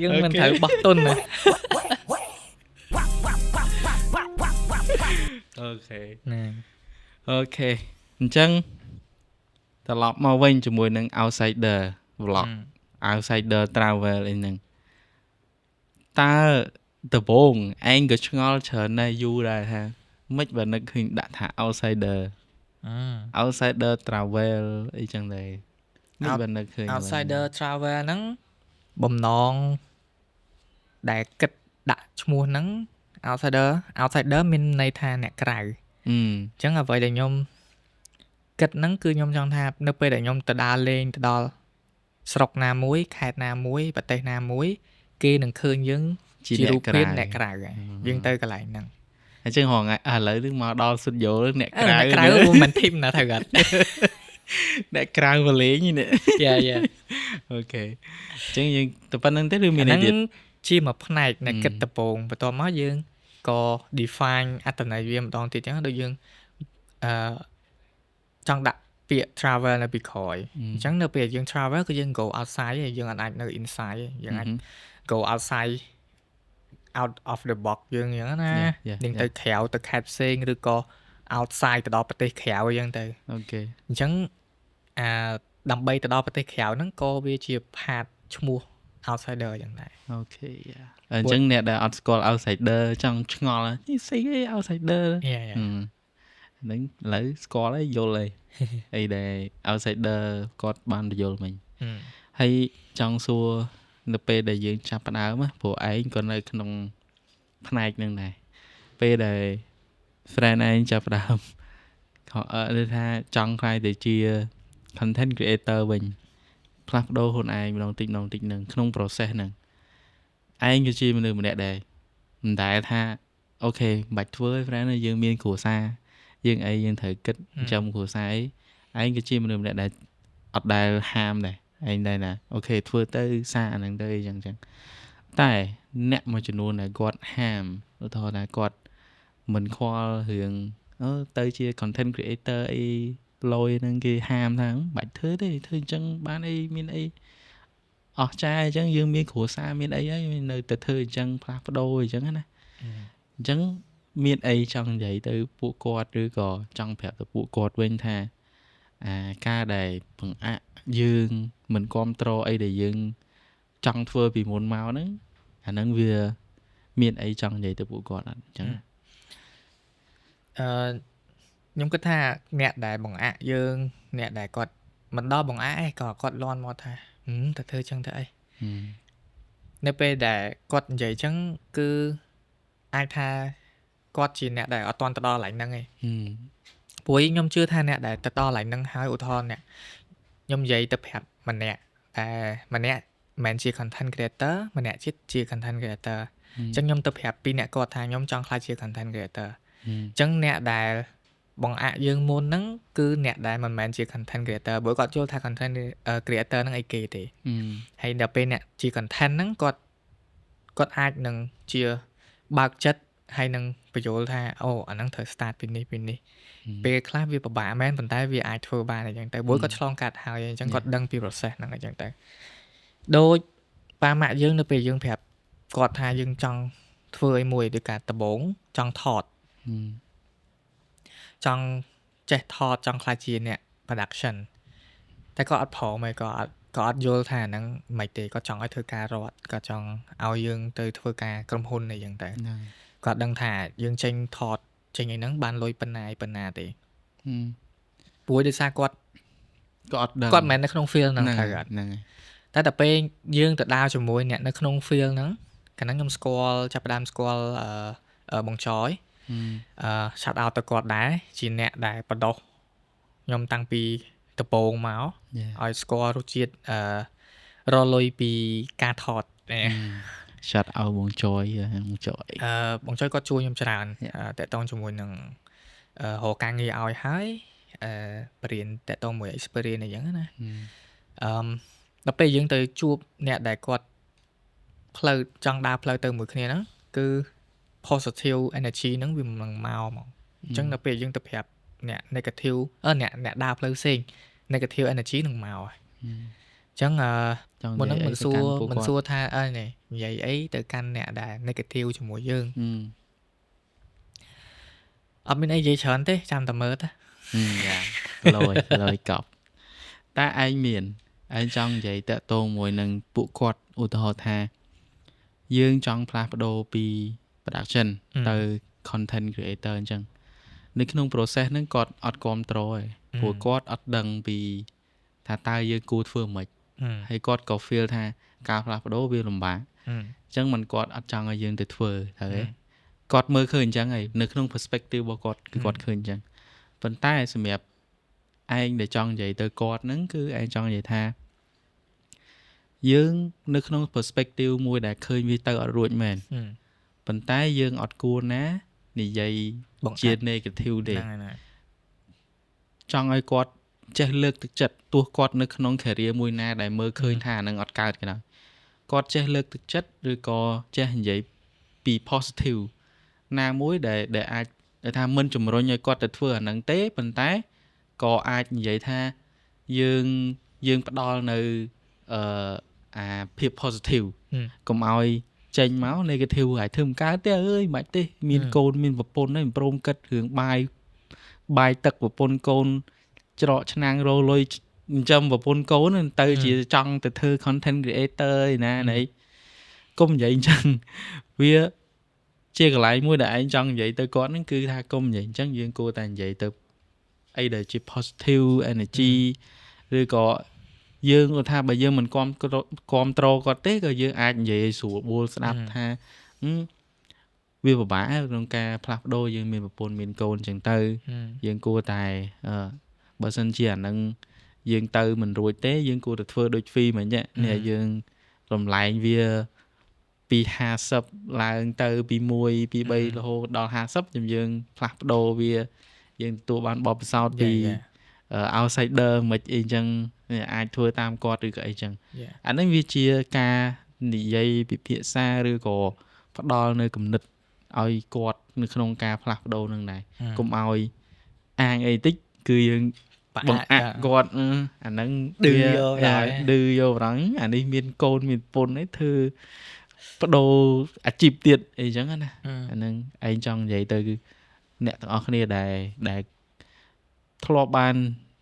យើងមិនត្រូវបោះទុនណាអូខេអញ្ចឹងត្រឡប់មកវិញជាមួយនឹង outsider vlog outsider travel អីហ្នឹងតើដំបូងឯងក៏ឆ្ងល់ច្រើនដែរយូរដែរថាមិនបើនឹកឃើញដាក់ថា outsider travel អីចឹងដែរមិនបើនឹកឃើញ outsider travel ហ្នឹងបំណងដែលគិតដាក់ឈ្មោះហ្នឹង outsider មានន័យថាអ្នកក្រៅអញ្ចឹងអ្វីដែលខ្ញុំគិតហ្នឹងគឺខ្ញុំចង់ថានៅពេលដែលខ្ញុំទៅដើរលេងទៅដល់ស្រុកណាមួយខេត្តណាមួយប្រទេសណាមួយគេនឹងឃើញយើងជារូបភាពអ្នកក្រៅយើងទៅកន្លែងហ្នឹងអញ្ចឹងហងៃឥឡូវនេះមកដល់សុទ្ធយោអ្នកក្រៅមិនធីមណាត្រូវអត់អ្នកក្រៅវលេងនេះអូខេអញ្ចឹងយើងទៅប៉ុណ្្នឹងទេឬមានអីទៀតជាមួយផ្នែកនៃគិតតពងបន្ទាប់មកយើងក៏ define អត្ថន័យវាម្ដងទៀតចឹងដូចយើងចង់ដាក់ពាក្យ travel នៅពីក្រោយអញ្ចឹងនៅពេលយើង travel គឺយើង go outside យើងអាចនៅ inside យើងអាច go outside out of the box យើងអញ្ចឹងណា yeah យើងទៅក្រៅទៅខេត្តផ្សេងឬក៏ outside ទៅដល់ប្រទេសក្រៅអញ្ចឹងទៅ អូខេ អញ្ចឹងដើម្បីទៅដល់ប្រទេសក្រៅហ្នឹងក៏វាជា part ឈ្មោះ outsider អញ្ចឹងដែរ អូខេអញ្ចឹងអ្នកដែលអត់ស្គាល់ outsider ចង់ឆ្ងល់នេះស្អីគេ outsider ហ្នឹងឥឡូវស្គាល់ហើយយល់ហើយអីដែល outsider គាត់បានយល់មិញហើយចង់សួរនៅពេលដែលយើងចាប់ផ្ដើមព្រោះឯងក៏នៅក្នុងផ្នែកហ្នឹងដែរពេលដែល friend ឯងចាប់ផ្ដើមគាត់ថាចង់ខ្លាយទៅជា content creator វិញផ្លាស់ប្ដូរខ្លួនឯងម្ដងតិចហ្នឹងក្នុង process ហ្នឹងឯងគឺជាមនុស្សម្នាក់ដែរមិនដែលថាអូខេមិនបាច់ធ្វើឲ្យ friend យើងមានគ្រួសារយើងអីយើងត្រូវគិតចាំគ្រួសារឯងគឺជាមនុស្សម្នាក់ដែលអត់ដែលហាមដែរឯងដែរណាអូខេធ្វើទៅសារអាហ្នឹងទៅអីចឹងតែអ្នកមួយចំនួនដែលគាត់ហាមឧទាហរណ៍ថាគាត់មិនខ្វល់រឿងទៅជា content creator អីលយហ្នឹងគេហាមថាបាច់ធ្វើទេធ្វើអញ្ចឹងបានអីមានអីអស់ចាអញ្ចឹងយើងមានគ្រួសារមានអីហើយនៅតែធ្វើអញ្ចឹងផ្លាស់ប្ដូរអញ្ចឹងណាអញ្ចឹងមានអីចង់និយាយទៅពួកគាត់ឬក៏ចង់ប្រាប់ទៅពួកគាត់វិញថាការដែលបង្អាក់យើងមិនគ្រប់គ្រងអីដែលយើងចង់ធ្វើពីមុនមកហ្នឹងអាហ្នឹងវាមានអីចង់និយាយទៅពួកគាត់អត់អញ្ចឹងខ្ញុំគិតថាអ្នកដែលបង្អាក់យើងអ្នកដែលគាត់មិនដល់បង្អាក់ឯងក៏គាត់លន់មកថាទៅធ្វើចឹងទៅអីនៅពេលដែលគាត់និយាយចឹងគឺអាចថាគាត់ជាអ្នកដែលអត់ទាន់ទៅដល់កន្លែងហ្នឹងឯងព្រោះខ្ញុំជឿថាអ្នកដែលទៅដល់កន្លែងហ្នឹងហើយឧទាហរណ៍អ្នកខ្ញុំនិយាយទៅប្រាប់ម្នាក់តែម្នាក់មិនជា content creator ម្នាក់ជា content creator អញ្ចឹងខ្ញុំទៅប្រាប់ពីអ្នកគាត់ថាខ្ញុំចង់ខ្លាចជា content creator អញ្ចឹងអ្នកដែលបង្អាក់យើងមុនហ្នឹងគឺអ្នកដែលមិនមែនជា content creator ព្រោះគាត់យល់ថា content creator ហ្នឹងអីគេទេហើយដល់ពេលអ្នកជា content ហ្នឹងគាត់អាចនឹងជាបើកចិត្តហើយនឹងបញ្យល់ថាអូអាហ្នឹងត្រូវ start ពីនេះពេលខ្លះវាពិបាកមែនប៉ុន្តែវាអាចធ្វើបានអញ្ចឹងទៅព្រោះគាត់ឆ្លងកាត់ហើយអញ្ចឹងគាត់ដឹងពី process ហ្នឹងអញ្ចឹងទៅដូចប៉ាម៉ាក់យើងនៅពេលយើងប្រាប់គាត់ថាយើងចង់ធ្វើអីមួយដូចការដំបងចង់ថតចង់ចេះថតចង់ខ្លាចជាអ្នក production តែគាត់អត់ព្រមឯងគាត់អត់យល់ថាហ្នឹងមិនទេគាត់ចង់ឲ្យធ្វើការរត់គាត់ចង់ឲ្យយើងទៅធ្វើការក្រុមហ៊ុនអីចឹងទៅគាត់ដឹងថាយើងចេញថតចេញអីហ្នឹងបានលុយប៉ុណ្ណាទេព្រោះដោយសារគាត់អត់ដឹងគាត់មិនមែននៅក្នុង field ហ្នឹងទៅហ្នឹងតែដល់ពេលយើងទៅដើរជាមួយអ្នកនៅក្នុង field ហ្នឹងកាលហ្នឹងខ្ញុំចាប់ផ្ដើមស្គាល់បងចយshout out ទៅគាត់ដែរជាអ្នកដែលបដោះខ្ញុំតាំងពីដំបូងមកឲ្យស្គាល់រសជាតិរលុយពីការថតshout out បងចយបងចយគាត់ជួយខ្ញុំច្រើនតាក់ទងជាមួយនឹងរកការងារឲ្យហើយបរៀនតាក់ទងមួយ experience អីចឹងណាដល់ពេលយើងទៅជួបអ្នកដែលគាត់ផ្លូវចង់ដើរផ្លូវទៅមួយគ្នាហ្នឹងគឺ positive energy ហ្នឹងវាមិនមកហ្មងអញ្ចឹងដល់ពេលយើងទៅប្រាប់អ្នក negative អ្នកដើរផ្លូវផ្សេង negative energy នឹងមកហើយអញ្ចឹងមុនហ្នឹងមិនសួរថានេះនិយាយអីទៅកាន់អ្នកដែល negative ជាមួយយើងអត់មានអីនិយាយច្រើនទេចាំតែមើលទៅលយកប់តែឯងមានឯងចង់និយាយតាក់ទងមួយនឹងពួកគាត់ឧទាហរណ៍ថាយើងចង់ផ្លាស់ប្ដូរពី production ទៅ content creator អញ្ចឹងនៅក្នុង process ហ្នឹងគាត់អត់គ្រប់គ្រងទេព្រោះគាត់អត់ដឹងពីថាតើយើងគួរធ្វើម៉េចហើយគាត់ក៏ feel ថាការផ្លាស់ប្ដូរវាលំបាកអញ្ចឹងមិនគាត់អត់ចង់ឲ្យយើងទៅធ្វើហើយគាត់មើលឃើញអញ្ចឹងហើយនៅក្នុង perspective របស់គាត់គឺគាត់ឃើញអញ្ចឹងប៉ុន្តែសម្រាប់ឯងដែលចង់និយាយទៅគាត់ហ្នឹងគឺឯងចង់និយាយថាយើងនៅក្នុង perspective មួយដែលឃើញវាទៅអត់រួចមែនប៉ុន្តែយើងអត់គួរណានិយាយជា negative ទេចង់ឲ្យគាត់ចេះលើកទឹកចិត្តទោះគាត់នៅក្នុង career មួយណាដែលមើលឃើញថានឹងអត់កើតក៏ដោយគាត់ចេះលើកទឹកចិត្តឬក៏ចេះនិយាយពី positive ណាមួយដែលអាចថាមិនជំរុញឲ្យគាត់ទៅធ្វើអាហ្នឹងទេប៉ុន្តែក៏អាចនិយាយថាយើងផ្ដល់នៅភាព positive កុំឲ្យ ចេញមក negative ហើយធ្វើមិនកើតទេអើយមិនទេមានកូនមានប្រពន្ធហើយមិនព្រមគិតរឿងបាយទឹកប្រពន្ធកូនច្រកឆ្នាំងរលុយចិញ្ចឹមប្រពន្ធកូនទៅជាចង់ទៅធ្វើ content creator ឯណាណៃកុំនិយាយអញ្ចឹងវាជាកន្លែងមួយដែលឯងចង់និយាយទៅគាត់ហ្នឹងគឺថាកុំនិយាយអញ្ចឹងយើងគួរតែនិយាយទៅអីដែលជា positive energy ឬក៏យើងគាត់ថាបើយើងមិនគាំទ្រគាត់ទេក៏យើងអាចនិយាយឲ្យស្រួលបួលស្ដាប់ថាវាពិបាកក្នុងការផ្លាស់ប្ដូរយើងមានប្រពន្ធមានកូនអញ្ចឹងទៅយើងគួរតែបើសិនជាអានឹងយើងទៅមិនរួចទេយើងគួរតែធ្វើដូចហ្វីមិញនេះយើងរំលែងវាពី50ឡើងទៅពី1ពី3រហូតដល់50យើងផ្លាស់ប្ដូរវាយើងទទួលបានបទពិសោធន៍ពី outsider មិនអីចឹងអាចធ្វើតាមគាត់ឬក៏អីចឹងអានេះវាជាការនិយាយពិភាក្សាឬក៏ផ្ដល់នៅគំនិតឲ្យគាត់នៅក្នុងការផ្លាស់ប្ដូរនឹងដែរកុំឲ្យអាងអីតិចគឺយើងបង្អាក់គាត់អាហ្នឹងឌឺយកប្រងអានេះមានកូនមានប្រពន្ធឯងធ្វើបដូរអាជីពទៀតអីចឹងណាអាហ្នឹងឯងចង់និយាយទៅគឺអ្នកទាំងអស់គ្នាដែលធ្លាប់បាន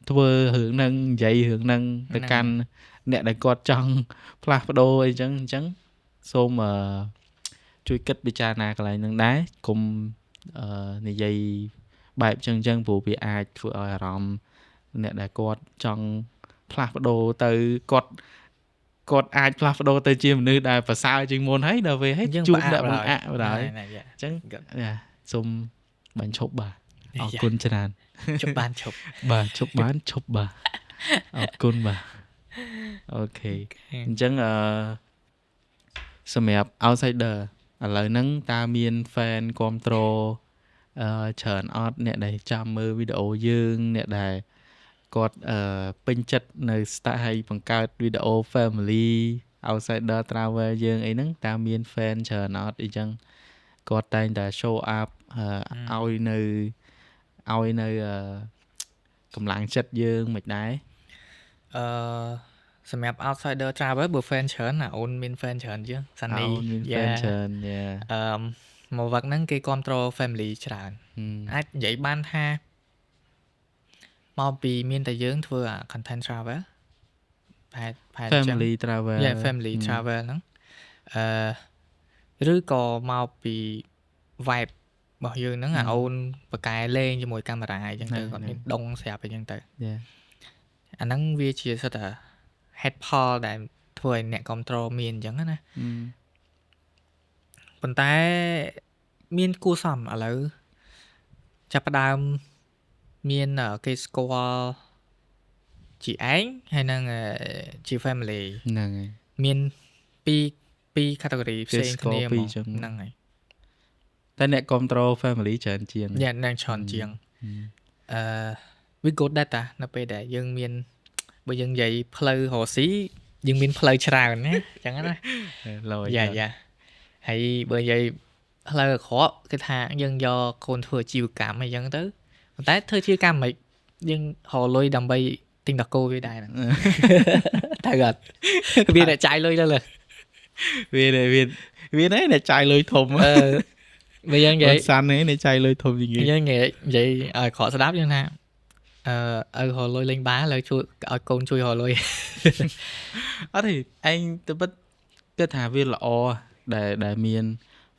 ធ្វើរឿងហ្នឹងនិយាយរឿងហ្នឹងទៅកាន់អ្នកដែលគាត់ចង់ផ្លាស់ប្ដូរអីចឹងសូមជួយគិតពិចារណាកន្លែងហ្នឹងដែរកុំនិយាយបែបចឹងព្រោះវាអាចធ្វើឲ្យអារម្មណ៍អ្នកដែលគាត់ចង់ផ្លាស់ប្ដូរទៅគាត់អាចផ្លាស់ប្ដូរទៅជាមនុស្សដែលប្រសើរជាងមុនហើយដល់ពេលហើយជួបអ្នកបង្អាក់បណ្ដោយអញ្ចឹងសូមបាញ់ឈប់បាទអរគុណច្រើនឈប់បានឈប់បាទឈប់បានឈប់បាទអរគុណបាទអូខេអញ្ចឹងសម្រាប់ outsider ឥឡូវហ្នឹងតើមាន fan គាំទ្រច្រើនអត់អ្នកដែលចាំមើលវីដេអូយើងអ្នកដែលគាត់ពេញចិត្តនៅ style ឲ្យបង្កើតវីដេអូ family outsider travel យើងអីហ្នឹងតើមាន fan ច្រើនអត់អីចឹងគាត់តែងតែ show up ឲ្យនៅកម្លាំងចិត្តយើងមិនដែរសម្រាប់ outsider travel បើ fan ច្រើនណាអូនមាន fan ច្រើនជាងសានីមាន fan ច្រើនមកវឹកហ្នឹងគេគ្រប់គ្រង family ច្រើនអាចនិយាយបានថាមកពីមានតែយើងធ្វើអា content travel ផែន family travel family travel ហ្នឹងឬក៏មកពី vibe របស់យើងហ្នឹងអូនបកកែលេងជាមួយកាមេរ៉ាអញ្ចឹងទៅគាត់មានដងស្រាប់អញ្ចឹងទៅអាហ្នឹងវាជាសិតតែ head poll ដែលធ្វើឲ្យអ្នកគ្រប់គ្រងមានអញ្ចឹងណាប៉ុន្តែមានគួសមឥឡូវចាប់ផ្ដើមមានគេស្គាល់ជាឯងហើយនឹងជា family ហ្នឹងហើយមានពីរ category ផ្សេងគ្នាហ្មងហ្នឹងហើយតែអ្នកគ្រប់គ្រង family ច្រើនជាងអ្នកច្រើនជាងវា good data នៅពេលដែលយើងមានបើយើងនិយាយផ្លូវរស់ស៊ីយើងមានផ្លូវច្រើនណាអញ្ចឹងណាយ៉ាហើយបើនិយាយផ្លូវអាក្រក់គឺថាយើងយកកូនធ្វើអាជីវកម្មអីចឹងទៅប៉ុន្តែធ្វើអាជីវកម្មមិនយើងរកលុយដើម្បីទិញតកូវាដែរហ្នឹងតែគាត់វាតែចាយលុយទៅលើវាអ្នកចាយលុយធំបើយើងនិយាយសាន់នេះអ្នកចាយលុយធំជាងគេយើងនិយាយឲ្យក្រក់ស្ដាប់យើងថាឲ្យរកលុយលេងបាល់ហើយជួយឲ្យកូនជួយរកលុយអត់ទេឯងទៅពិតគិតថាវាល្អដែលមាន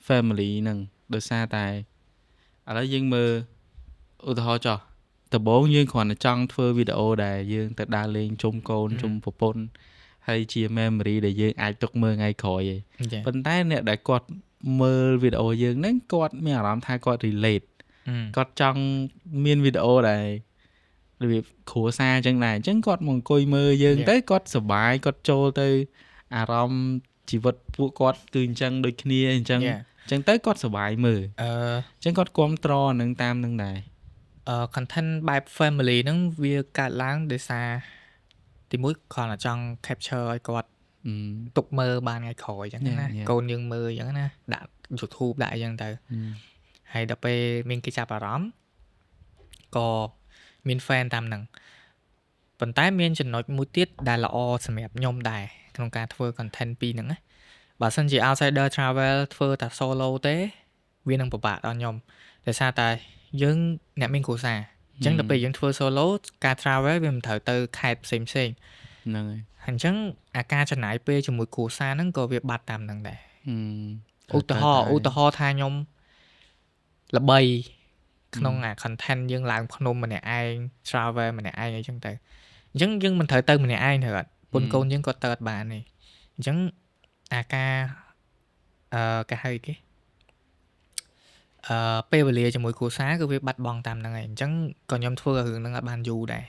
family ហ្នឹងដោយសារតែឥឡូវយើងមើលឧទាហរណ៍ចុះដំបូងយើងគ្រាន់តែចង់ធ្វើវីដេអូដែលយើងទៅដើរលេងជុំកូនជុំប្រពន្ធហើយជា memory ដែលយើងអាចទុកមើលថ្ងៃក្រោយឯងប៉ុន្តែអ្នកដែលគាត់មើលវីដេអូយើងហ្នឹងគាត់មានអារម្មណ៍ថាគាត់ relate គាត់ចង់មានវីដេអូដែលរបៀបគ្រួសារអញ្ចឹងដែរអញ្ចឹងគាត់មកអង្គុយមើលយើងទៅគាត់សប្បាយគាត់ចូលទៅអារម្មណ៍ជីវិតពួកគាត់គឺអញ្ចឹងដូចគ្នាអញ្ចឹងទៅគាត់សប្បាយមើលអញ្ចឹងគាត់គ្រប់ត្រនឹងតាមនឹងដែរcontent បែប family ហ្នឹងវាកើតឡើងដោយសារទីមួយគាត់ចង់ capture ឲ្យគាត់ទុកមើលបានថ្ងៃក្រោយអញ្ចឹងណាកូនយើងមើលអញ្ចឹងណាដាក់ YouTube ដាក់អញ្ចឹងទៅហើយដល់ពេលមានគេចាប់អារម្មណ៍ក៏មាន fan តាមហ្នឹងប៉ុន្តែមានចំណុចមួយទៀតដែលល្អសម្រាប់ខ្ញុំដែរក្នុងការធ្វើ content ពីរហ្នឹងណា បើសិនជា outsider travel ធ្វើតែ solo ទេវានឹងពិបាកដល់ខ្ញុំដោយសារតែយើងអ្នកមានគ្រួសារអញ្ចឹងដល់ពេលយើងធ្វើ solo ការ travel វាមិនត្រូវទៅខេត្តផ្សេងៗហ្នឹងហើយអញ្ចឹងអាការចំណាយពេលជាមួយគ្រួសារហ្នឹងក៏វាបាត់តាមហ្នឹងដែរឧទាហរណ៍ថាខ្ញុំល្បីក្នុងអា content យើងឡើងភ្នំម្នាក់ឯង travel ម្នាក់ឯងអីចឹងទៅអញ្ចឹងយើងមិនត្រូវទៅម្នាក់ឯងត្រូវអត់ពុនកូនយើងក៏ទៅអត់បានទេអញ្ចឹងអាការគេហៅគេពេលវេលាជាមួយគ្រួសារគឺវាបាត់បង់តាមហ្នឹងហើយអញ្ចឹងក៏ខ្ញុំធ្វើរឿងហ្នឹងអត់បានយូរដែរ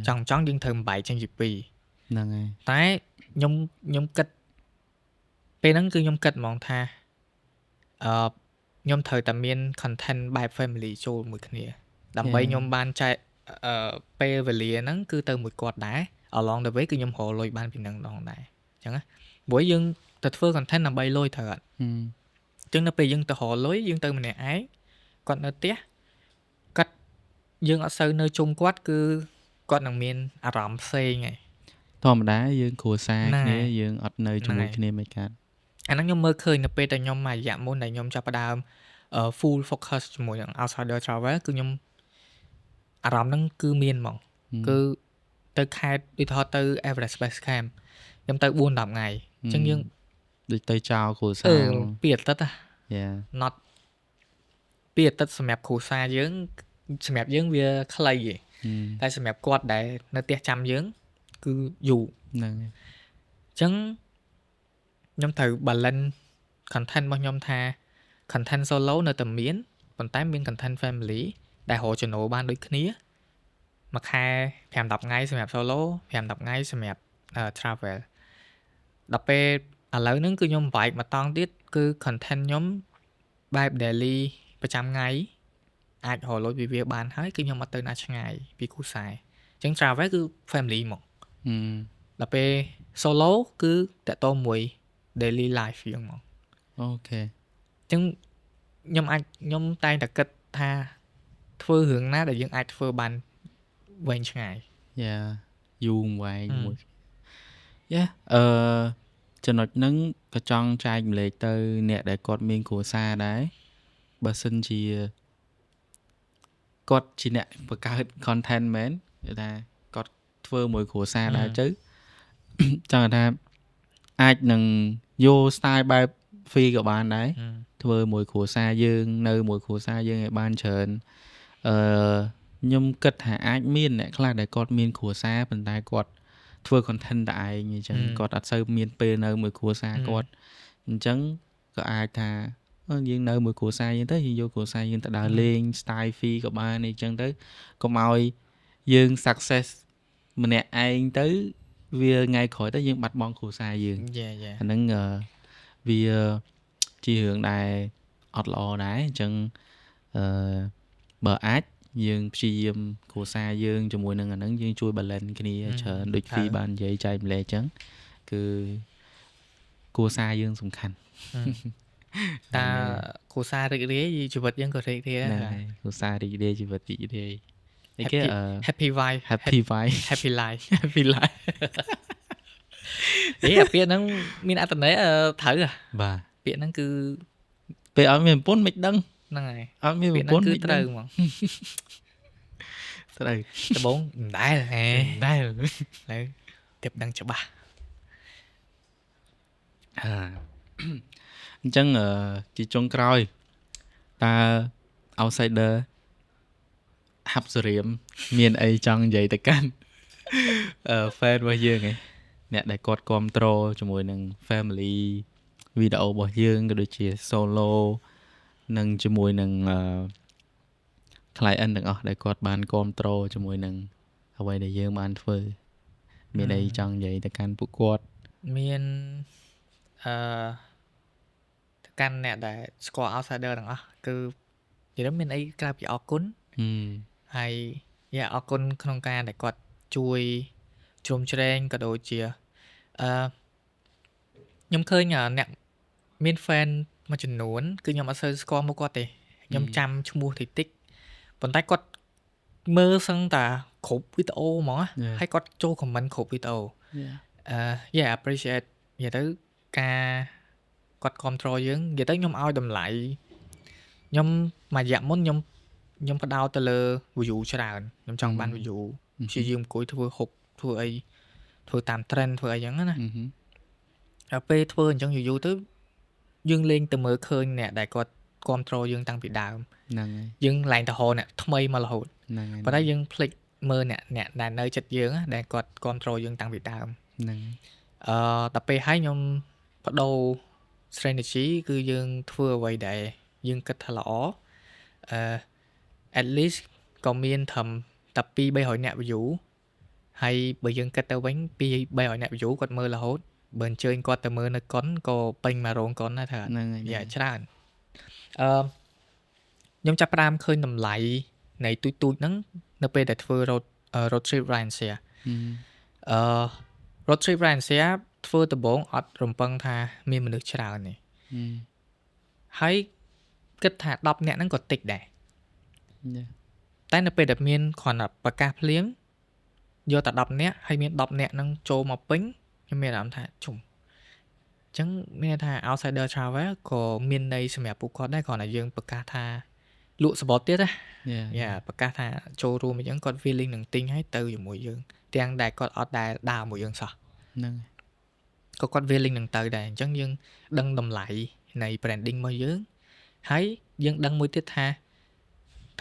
ចង់យើងត្រូវបំបែកចេញជាពីរហ្នឹងហើយតែខ្ញុំគិតពេលហ្នឹងគឺខ្ញុំគិតហ្មងថាខ្ញុំត្រូវតែមាន content បែប family ចូលមួយគ្នាដើម្បីខ្ញុំបានចែកពេលវេលាហ្នឹងគឺទៅមួយគាត់ដែរ along the way គឺខ្ញុំរកលុយបានពីហ្នឹងដងដែរអញ្ចឹងណាព្រោះយើងទៅធ្វើ content ដើម្បីលុយត្រូវអត់អញ្ចឹងនៅពេលយើងទៅរកលុយយើងទៅម្នាក់ឯងគាត់នៅផ្ទះគាត់យើងអត់សូវនៅជុំគាត់គឺគាត់នឹងមានអារម្មណ៍ផ្សេងហើយធម្មតាយើងគ្រួសារគ្នាយើងអត់នៅជាមួយគ្នាមិនកើតអាហ្នឹងខ្ញុំមើលឃើញនៅពេលតែខ្ញុំមករយៈមុនដែលខ្ញុំចាប់ផ្ដើមfull focus ជាមួយនឹង outsider travel គឺខ្ញុំអារម្មណ៍ហ្នឹងគឺមានហ្មងគឺទៅខេត្តដូចថាទៅ Everest Base Camp ខ្ញុំទៅ 4-10 ថ្ងៃអញ្ចឹងយើងដូចទៅចោលគ្រួសារពីអាទិត្យnot ពីអាទិត្យសម្រាប់គ្រួសារយើងសម្រាប់យើងវាខ្លីទេតែសម្រាប់គាត់ដែលនៅផ្ទះចាំយើងគឺយូរហ្នឹងហើយអញ្ចឹងខ្ញុំត្រូវ balance content របស់ខ្ញុំថា content solo នៅតែមានប៉ុន្តែមាន content family ដែលរកចំណូលបានដូចគ្នាមួយខែ 5-10 ថ្ងៃសម្រាប់ solo 5-10 ថ្ងៃសម្រាប់ travel ដល់ពេលឥឡូវហ្នឹងគឺខ្ញុំ invite មកតង់ទៀតគឺ content ខ្ញុំបែប daily ប្រចាំថ្ងៃអាចរកលុយពីវាបានហើយគឺខ្ញុំអត់ទៅណាឆ្ងាយពីគ្រួសារអញ្ចឹង travel គឺ family មកដល់ពេល solo គឺតកតមួយ daily life យើងមកអូខេអញ្ចឹងខ្ញុំតែងតែគិតថាធ្វើរឿងណាដែលយើងអាចធ្វើបានវែងឆ្ងាយយូរវែងមួយចំណុចហ្នឹងក៏ចង់ចែកម្លែកទៅអ្នកដែលគាត់មានគ្រួសារដែរបើសិនជាគាត់ជាអ្នកបង្កើត content មែនគឺថាគាត់ធ្វើមួយគ្រួសារដែរទៅចង់ថាអាចនឹងយក style បែប free ក៏បានដែរធ្វើមួយគ្រួសារយើងនៅមួយគ្រួសារយើងឲ្យបានច្រើនខ្ញុំគិតថាអាចមានអ្នកខ្លះដែលគាត់មានគ្រួសារប៉ុន្តែគាត់ធ្វើ content តែឯងអញ្ចឹងគាត់អត់សូវមានពេលនៅមួយគ្រួសារគាត់អញ្ចឹងក៏អាចថាយើងនៅមួយគ្រួសារយើងទៅយើងយកគ្រួសារយើងទៅដើរលេង style free ក៏បានអញ្ចឹងទៅកុំឲ្យយើង success ម្នាក់ឯងទៅវាថ្ងៃក្រោយទៅយើងបាត់បង់គ្រួសារយើងអាហ្នឹងវាជារឿងដែលអត់ល្អដែរអញ្ចឹងបើអាចយើងព្យាយាមគ្រួសារយើងជាមួយនឹងអាហ្នឹងយើងជួយ balance គ្នាច្រើនដូច free បាននិយាយចែកម្លែកអញ្ចឹងគឺគ្រួសារយើងសំខាន់តាគ្រួសាររីករាយជីវិតយើងក៏រីករាយដែរគ្រួសាររីករាយជីវិតរីករាយគេ happy wife happy wife happy life happy life អាពាក្យហ្នឹងមានអត្ថន័យត្រូវបាទពាក្យហ្នឹងគឺពេលអត់មានប្រពន្ធមិនដឹងហ្នឹងហើយអត់មានប្រពន្ធគឺត្រូវហ្មងត្រូវដបងមិនដែលឡើយទៀតដឹងច្បាស់អញ្ចឹងជាចុងក្រោយតើ outsider ហាប់សរៀមមានអីចង់និយាយទៅកាន់fan របស់យើងឯងអ្នកដែលគាត់គ្រប់គ្រងជាមួយនឹង family វីដេអូរបស់យើងក៏ដូចជា solo និងជាមួយនឹងclient ទាំងអស់ដែលគាត់បានគ្រប់គ្រងជាមួយនឹងអ្វីដែលយើងបានធ្វើមានអីចង់និយាយទៅកាន់ពួកគាត់មានទៅកាន់អ្នកដែលស្គាល់ outsider ទាំងអស់គឺនិយាយមានអីក្រៅពីអរគុណហើយអរគុណក្នុងការដែលគាត់ជួយជ្រោមជ្រែងក៏ដូចជាខ្ញុំឃើញអ្នកមាន fan មួយចំនួនគឺខ្ញុំអត់សូវស្គាល់មុខគាត់ទេខ្ញុំចាំឈ្មោះតិចប៉ុន្តែគាត់មើលសឹងតាគ្រប់វីដេអូហ្មងហើយគាត់ចូល comment គ្រប់វីដេអូappreciate និយាយទៅការ គាត់ control យើងនិយាយទៅខ្ញុំឲ្យតម្លៃខ្ញុំមួយរយៈមុនខ្ញុំផ្ដោតទៅលើ view ច្រើនខ្ញុំចង់បាន view ព្យាយាមអង្គុយធ្វើហុកធ្វើអីធ្វើតាម trend ធ្វើអីចឹងណាដល់ពេលធ្វើអញ្ចឹងយូរទៅយើងលេងទៅមើលឃើញអ្នកដែលគាត់ control យើងតាំងពីដើមហ្នឹងហើយយើងឡើងទៅហៅអ្នកថ្មីមករហូតហ្នឹងហើយប៉ុន្តែយើងភ្លេចមើលអ្នកដែលនៅចិត្តយើងដែលគាត់ control យើងតាំងពីដើមហ្នឹងដល់ពេលហើយខ្ញុំបដូរ strategy គឺយើងធ្វើអ្វីដែលយើងគិតថាល្អat least ក៏មានត្រឹមតែ 2-300 អ្នក view ហើយបើយើងគិតទៅវិញ 2-300 អ្នក view គាត់មើលរហូតបើអញ្ជើញគាត់ទៅមើលនៅកុនក៏ពេញមករោងកុនដែរថាហ្នឹងហើយយ៉ាច្រើនខ្ញុំចាប់ផ្ដើមឃើញតម្លៃនៃទូចហ្នឹងនៅពេលដែលធ្វើ road trip Valencia road trip Valencia ធ្វើដំបូងអត់រំពឹងថាមានមនុស្សច្រើនទេហើយគិតថា10នាក់ហ្នឹងក៏តិចដែរតែនៅពេលដែលមានគ្រាន់តែប្រកាសភ្លាមយកតែ10នាក់ហើយមាន10នាក់ហ្នឹងចូលមកពេញខ្ញុំមានអារម្មណ៍ថាជុំអញ្ចឹងមានថា outsider travel ក៏មានន័យសម្រាប់ពួកគាត់ដែរគ្រាន់តែយើងប្រកាសថាលក់សបតទៀតណាយ៉ាប្រកាសថាចូលរួមអញ្ចឹងគាត់ feeling នឹងទិញហើយទៅជាមួយយើងទាំងដែលគាត់អត់ដែលដើរមួយយើងសោះហ្នឹងក៏គាត់ feeling នឹងទៅដែរអញ្ចឹងយើងដឹងតម្លៃនៃ branding របស់យើងហើយយើងដឹងមួយទៀតថា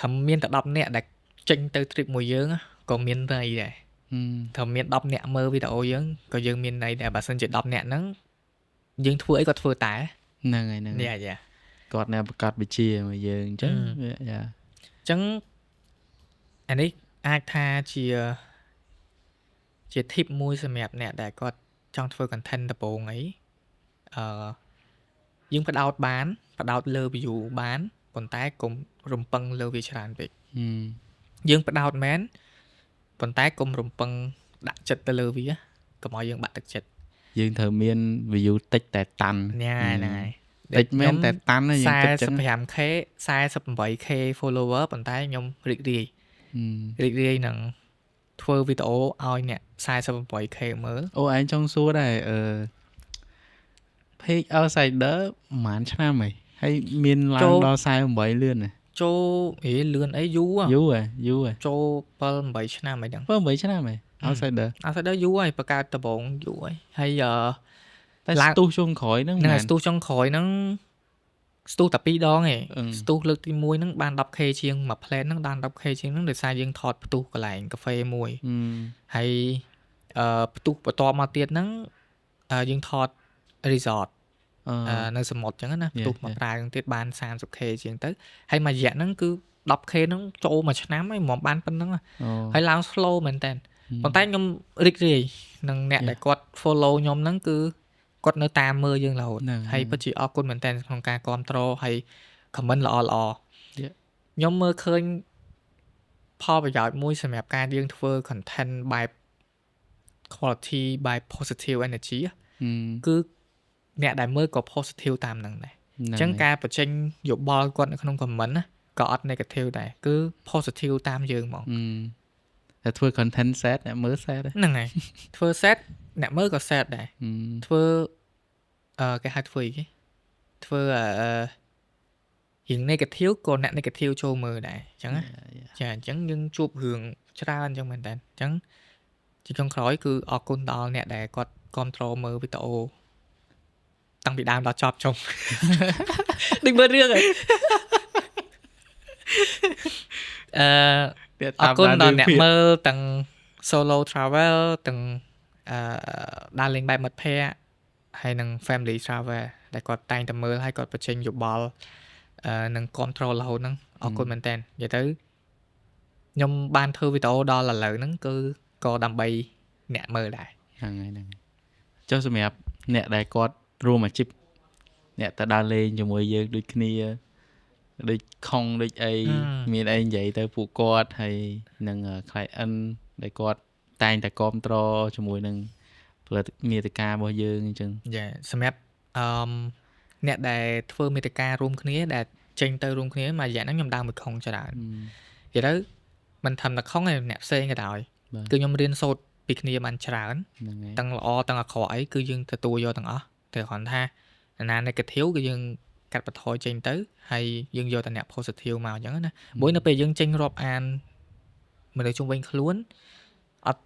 ថាមានតែ10នាក់ដែលចេញទៅ trip មួយយើងក៏មានន័យដែរថាមាន10នាក់មើលវីដេអូយើងក៏យើងមានន័យដែរបើសិនជា10នាក់ហ្នឹងយើងធ្វើអីក៏ធ្វើតែហ្នឹងហើយហ្នឹងយ៉ាគាត់នៅប្រកាសវិជាមកយើងអញ្ចឹងយ៉ាអញ្ចឹងអានេះអាចថាជា tip មួយសម្រាប់អ្នកដែលគាត់ចង់ធ្វើ content ដំបូងអីយើងផ្ដោតលើ view បានប៉ុន្តែកុំរំពឹងលើវាច្រើនពេកយើងផ្ដោតមែនប៉ុន្តែកុំរំពឹងដាក់ចិត្តទៅលើវាកុំឲ្យយើងបាក់ទឹកចិត្តយើងត្រូវមាន view តិចតែតាន់ហ្នឹងហើយតិចមែនតែតាន់យើងគិតចឹង 45k 48k follower ប៉ុន្តែខ្ញុំរីករាយនឹងធ្វើវីដេអូឲ្យអ្នក 48k មើលអូឯងចង់សួរដែរpage outsider ប្រហែលឆ្នាំហើយមានឡើងដល់48លឿនចូលលឿនអីយូរចូល7-8ឆ្នាំអីហ្នឹង7-8ឆ្នាំoutsider យូរហើយបង្កើតដំបូងយូរហើយតែស្ទុះចុងក្រោយហ្នឹងស្ទុះចុងក្រោយហ្នឹងស្ទុះតែ2ដងឯងស្ទុះលើកទី1ហ្នឹងបាន 10k ជាងមួយ plan ហ្នឹងបាន 10k ជាងហ្នឹងដោយសារយើងថតផ្ទុះកន្លែងកាហ្វេមួយហើយផ្ទុះបន្ទាប់មកទៀតហ្នឹងយើងថត resort នៅសមុទ្រអញ្ចឹងណាផ្ទុះមកប្រើហ្នឹងទៀតបាន 30k ជាងទៅហើយមួយរយៈហ្នឹងគឺ 10k ហ្នឹងចូលមួយឆ្នាំហើយមិនបានប៉ុណ្្នឹងហើយឡើង slow មែនតើប៉ុន្តែខ្ញុំរីករាយនឹងអ្នកដែលគាត់ follow ខ្ញុំហ្នឹងគឺគាត់នៅតាមមើលយើងរហូតហើយពិតជាអរគុណមែនតើក្នុងការគាំទ្រហើយ comment ល្អខ្ញុំមើលឃើញផលប្រយោជន៍មួយសម្រាប់ការយើងធ្វើ content បែប quality បែប positive energy គឺអ្នកដែលមើលក៏ positive តាមហ្នឹងដែរអញ្ចឹងការបញ្ចេញយោបល់គាត់នៅក្នុង comment ណាក៏អត់ negative ដែរគឺ positive តាមយើងហ្មងតែធ្វើ content set អ្នកមើល set ហ្នឹងហើយធ្វើ set អ្នកមើលក៏ set ដែរធ្វើគេហៅធ្វើអីគេធ្វើរៀង negative ក៏អ្នក negative ចូលមើលដែរអញ្ចឹងចាអញ្ចឹងយើងជួបរឿងច្រើនអញ្ចឹងមែនតើអញ្ចឹងជាចុងក្រោយគឺអរគុណដល់អ្នកដែលគាត់គ្រប់គ្រងមើលវីដេអូតាំងពីដើមដល់ចប់ចុងដូចមើលរឿងហ៎អរគុណដល់អ្នកមើលទាំង solo travel ទាំងដើរលេងបែបមិត្តភ័ក្តិហើយនឹង family travel ដែលគាត់តែងតែមើលហើយគាត់បញ្ចេញយោបល់នឹង control រហូតហ្នឹងអរគុណមែនតើនិយាយទៅខ្ញុំបានធ្វើវីដេអូដល់ឥឡូវហ្នឹងគឺក៏ដើម្បីអ្នកមើលដែរហ្នឹងចុះសម្រាប់អ្នកដែលគាត់រួមអាជីពអ្នកទៅដើរលេងជាមួយយើងដូចគ្នាដូចខំដូចអីមានអីនិយាយទៅពួកគាត់ហើយនឹង client ដែលគាត់តែងតែគ្រប់គ្រងជាមួយនឹងផលិតមាតិការបស់យើងអញ្ចឹងយ៉ាសម្រាប់អ្នកដែលធ្វើមាតិការួមគ្នាដែលចេញទៅរួមគ្នាមួយរយៈហ្នឹងខ្ញុំដើរមួយខុងច្រើននិយាយទៅមិនថាតែខុងឯអ្នកផ្សេងក៏ដោយគឺខ្ញុំរៀនសូត្រពីគ្នាបានច្រើនទាំងល្អទាំងអាក្រក់អីគឺយើងទទួលយកទាំងអស់តែគ្រាន់ថា ណា negative គឺយើងកាត់បន្ថយចេញទៅហើយយើងយកតែអ្នក positive មកអញ្ចឹងណា Ừ. មួយនៅពេលយើងចេញរាប់អានមនុស្សជុំវិញខ្លួនអត់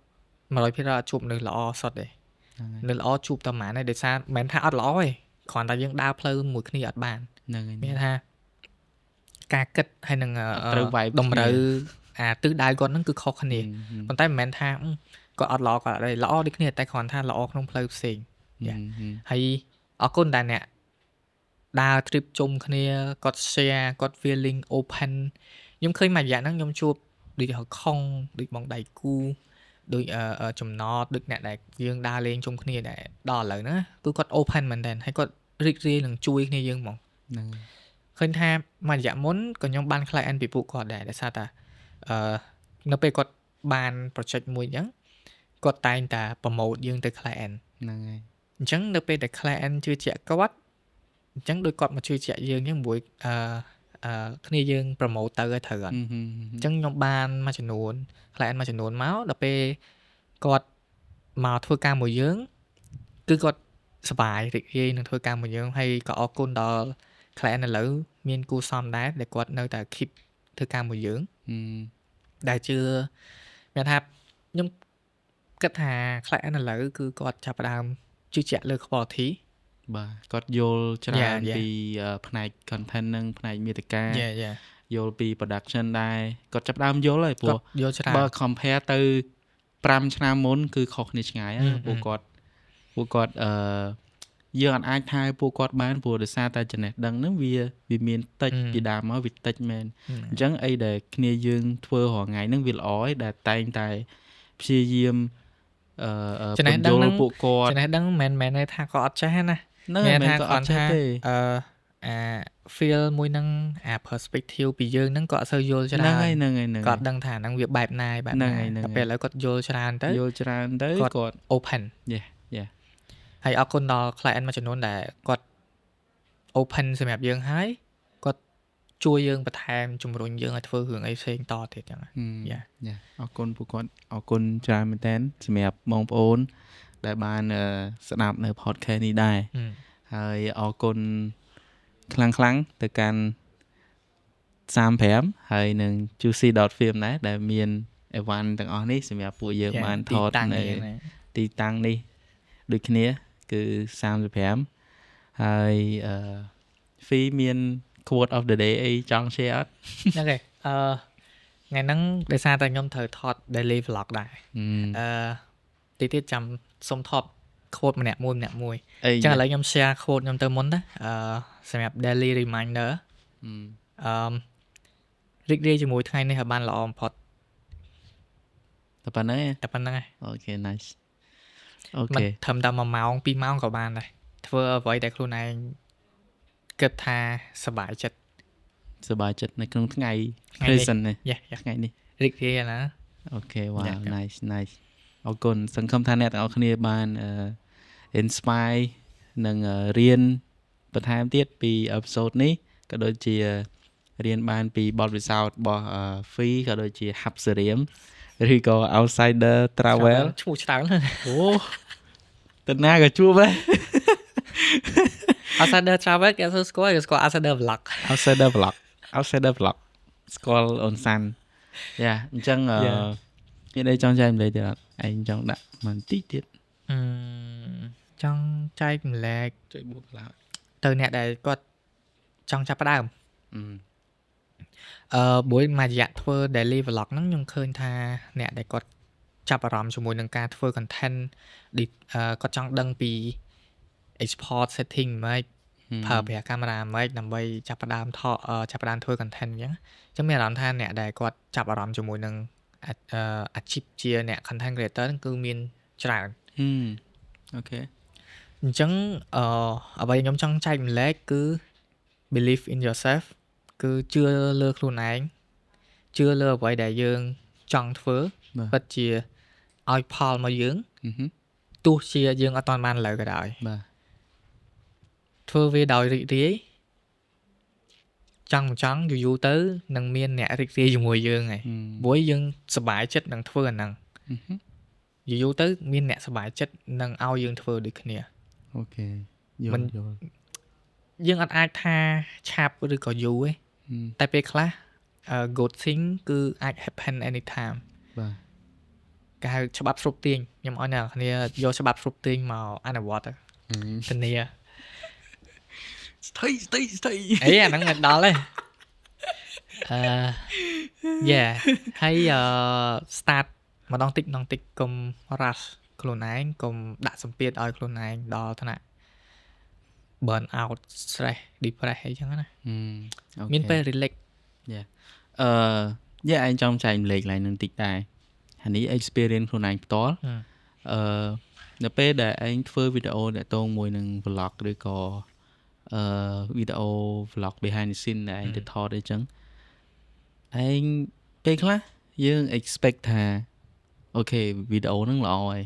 100% អត់ជួបមនុស្សល្អសុទ្ធទេ ហ្នឹងហើយ នៅល្អជួបតែប៉ុន្មានទេដោយសារមិនថាអត់ល្អទេគ្រាន់តែយើងដើរផ្លូវមួយគ្នាអត់បាន ហ្នឹងហើយ មានថាការគិតហើយនឹង អត់ត្រូវ vibe តម្រូវអាទិសដៅគាត់ហ្នឹងគឺខុសគ្នា ហឹម ប៉ុន្តែមិនមែនថាគាត់អត់ល្អគាត់អត់ល្អដូចគ្នាតែគ្រាន់ថាល្អក្នុងផ្លូវផ្សេង ហឹម ហើយអរគុណដែលអ្នកដើរ trip ជុំគ្នាគាត់ share គាត់ feeling open ខ្ញុំឃើញមួយរយៈហ្នឹងខ្ញុំជួបដូចខុងដូចបងដៃគូដូចចំណតដូចអ្នកដែលយើងដើរលេងជុំគ្នាដែលដល់ឥឡូវហ្នឹងគឺគាត់ open មែនតើហើយគាត់រីករាយនឹងជួយគ្នាយើងហ្មង ហ្នឹង ឃើញថាមួយរយៈមុនក៏ខ្ញុំបាន client ពីពួកគាត់ដែរដោយសារតែនៅពេលគាត់បាន project មួយអញ្ចឹងគាត់តែងតែ promote យើងទៅ client ហ្នឹងហើយ អញ្ចឹងនៅពេលដែល client ជឿជាក់គាត់អញ្ចឹងដូចគាត់មកជឿជាក់យើងអញ្ចឹងមួយគ្នាយើង promote ទៅឲ្យត្រូវអត់ ហឹម អញ្ចឹងខ្ញុំបានមួយចំនួន client មួយចំនួនមកដល់ពេលគាត់មកធ្វើការមួយយើងគឺគាត់សប្បាយរីករាយនឹងធ្វើការមួយយើងហើយក៏អរគុណដល់ client ឥឡូវមានគូសំដែរដែលគាត់នៅតែ keep ធ្វើការមួយយើង ហឹម ដែលជឿមានថាខ្ញុំគិតថា client ឥឡូវគឺគាត់ចាប់ផ្ដើមជឿជាក់លើ quality បាទគាត់យល់ច្រើន Yeah. ពីផ្នែក content និងផ្នែកមាតិកា yeah យល់ពី production ដែរគាត់ចាប់ផ្ដើមយល់ហើយព្រោះ គាត់យល់ច្រើន បើ compare ទៅ5ឆ្នាំមុនគឺខុសគ្នាឆ្ងាយហើយពួកគាត់យើងអត់អាចថាពួកគាត់បានព្រោះដោយសារតែចំណេះដឹងហ្នឹងវាមានតិចពីដើមមកវាតិចមែនអញ្ចឹងអីដែលគ្នាយើងធ្វើរាល់ថ្ងៃហ្នឹងវាល្អហើយដែលតែងតែព្យាយាមចំណេះដឹងហ្នឹង ពួកគាត់ ចំណេះដឹងមិនមែនថាគាត់អត់ចេះណា ហ្នឹងហើយមិនក៏អត់ចេះទេ អា feel មួយហ្នឹងអា perspective ពីយើងហ្នឹងគាត់អត់សូវយល់ច្រើន ហ្នឹងហើយ គាត់ដឹងថាហ្នឹងវាបែបណាបែប ហ្នឹង ណា ហើយ តែពេលឥឡូវគាត់យល់ច្រើនទៅ យល់ច្រើនទៅ គាត់ គាត់ open Yeah ហើយអរគុណដល់ client មួយចំនួនដែលគាត់ open សម្រាប់យើងហើយគាត់ជួយយើងបន្ថែមជំរុញយើងឲ្យធ្វើរឿងអីផ្សេងតទៀតចឹង Yeah អរគុណពួកគាត់អរគុណច្រើនមែនតើសម្រាប់បងប្អូនដែលបានស្ដាប់នៅ podcast នេះដែរហើយអរគុណខ្លាំងទៅកាន់35ហើយនឹង juicy.film ដែរដែលមានអីវ៉ាន់ទាំងអស់នេះសម្រាប់ពួកយើងបានថតនៅទីតាំងនេះដូចគ្នាគឺ35ហើយPhi មាន quote of the day អីចង់ share អត់ ហ្នឹងហើយថ្ងៃហ្នឹងដោយសារតែខ្ញុំត្រូវថត daily vlog ដែរតិចទៀតចាំសុំថត quote ម្នាក់មួយអញ្ចឹងឥឡូវខ្ញុំ share quote ខ្ញុំទៅមុនណាសម្រាប់ daily reminder រីករាយជាមួយថ្ងៃនេះឲ្យបានល្អបំផុតតែប៉ុណ្ណឹង អូខេ nice មិនត្រឹមតែ1ម៉ោង2ម៉ោងក៏បានដែរធ្វើអ្វីដែលខ្លួនឯងគិតថាសប្បាយចិត្តនៅក្នុងថ្ងៃ present នេះថ្ងៃនេះ រីករាយណា អូខេ wow nice អរគុណសង្ឃឹមថាអ្នកទាំងអស់គ្នាបាន inspire និងរៀនបន្ថែមទៀតពី episode នេះក៏ដូចជារៀនបានពីបទពិសោធន៍របស់ Phi ក៏ដូចជា Hapsarium ឬក៏ outsider travel ឈ្មោះច្រើនអូតើណាក៏ជួបដែរ outsider travel គេស្គាល់outsider vlog outsider vlog ស្គាល់អូនសាន់យ៉ាអញ្ចឹងមានអីចង់ចែកម្លែកទៀតអត់ឯងចង់ដាក់បន្តិចទៀត ចង់ចែកម្លែក ជួយបួកឡើង ទៅអ្នកដែលគាត់ចង់ចាប់ផ្ដើមមួយមួយរយៈធ្វើ daily vlog ហ្នឹងខ្ញុំឃើញថាអ្នកដែលគាត់ចាប់អារម្មណ៍ជាមួយនឹងការធ្វើ content គាត់ចង់ដឹងពី export setting មិនប្រើប្រាស់កាមេរ៉ាមិនដើម្បីចាប់ផ្ដើមធ្វើ content អញ្ចឹងមានអារម្មណ៍ថាអ្នកដែលគាត់ចាប់អារម្មណ៍ជាមួយនឹងអាជីពជាអ្នក content creator ហ្នឹងគឺមានច្រើន អូខេ អញ្ចឹងអ្វីខ្ញុំចង់ចែកម្លែកគឺ believe in yourself គឺជឿលើខ្លួនឯងជឿលើអ្វីដែលយើងចង់ធ្វើពិតជាឲ្យផលមកយើងទោះជាយើងអត់ទាន់បានលើក៏ដោយបាទធ្វើវាដោយរីករាយចង់យូរទៅនឹងមានអ្នករីករាយជាមួយយើងហើយព្រោះយើងសប្បាយចិត្តនឹងធ្វើអាហ្នឹងយូរទៅមានអ្នកសប្បាយចិត្តនឹងឲ្យយើងធ្វើដូចគ្នា អូខេយល់ យើងអត់អាចថាឆាប់ឬក៏យូរទេតែពេលខ្លះgood thing គឺអាច happen anytime បាទ គេហៅច្បាប់ស្រុបទាញខ្ញុំឲ្យអ្នកគ្នាយកច្បាប់ស្រុបទាញមកអនុវត្តទៅធានាស្ថិអីអាហ្នឹងមិនដល់ទេyeah ហើយstart ម្ដងតិច កុំ rush ខ្លួនឯងកុំដាក់សម្ពាធឲ្យខ្លួនឯងដល់ថ្នាក់ burn out stress depress អីចឹងណាមានពេល relax យ៉ាឯងចង់ចែកម្លែកឡើងនឹងតិចដែរអានេះ experience ខ្លួនឯងផ្ទាល់នៅពេលដែលឯងធ្វើវីដេអូតាក់ទងមួយនឹង vlog ឬក៏វីដេអូ vlog behind the scene ដែលឯងទៅថតអីចឹងឯងពេលខ្លះយើង expect ថាអូខេវីដេអូហ្នឹងល្អហើយ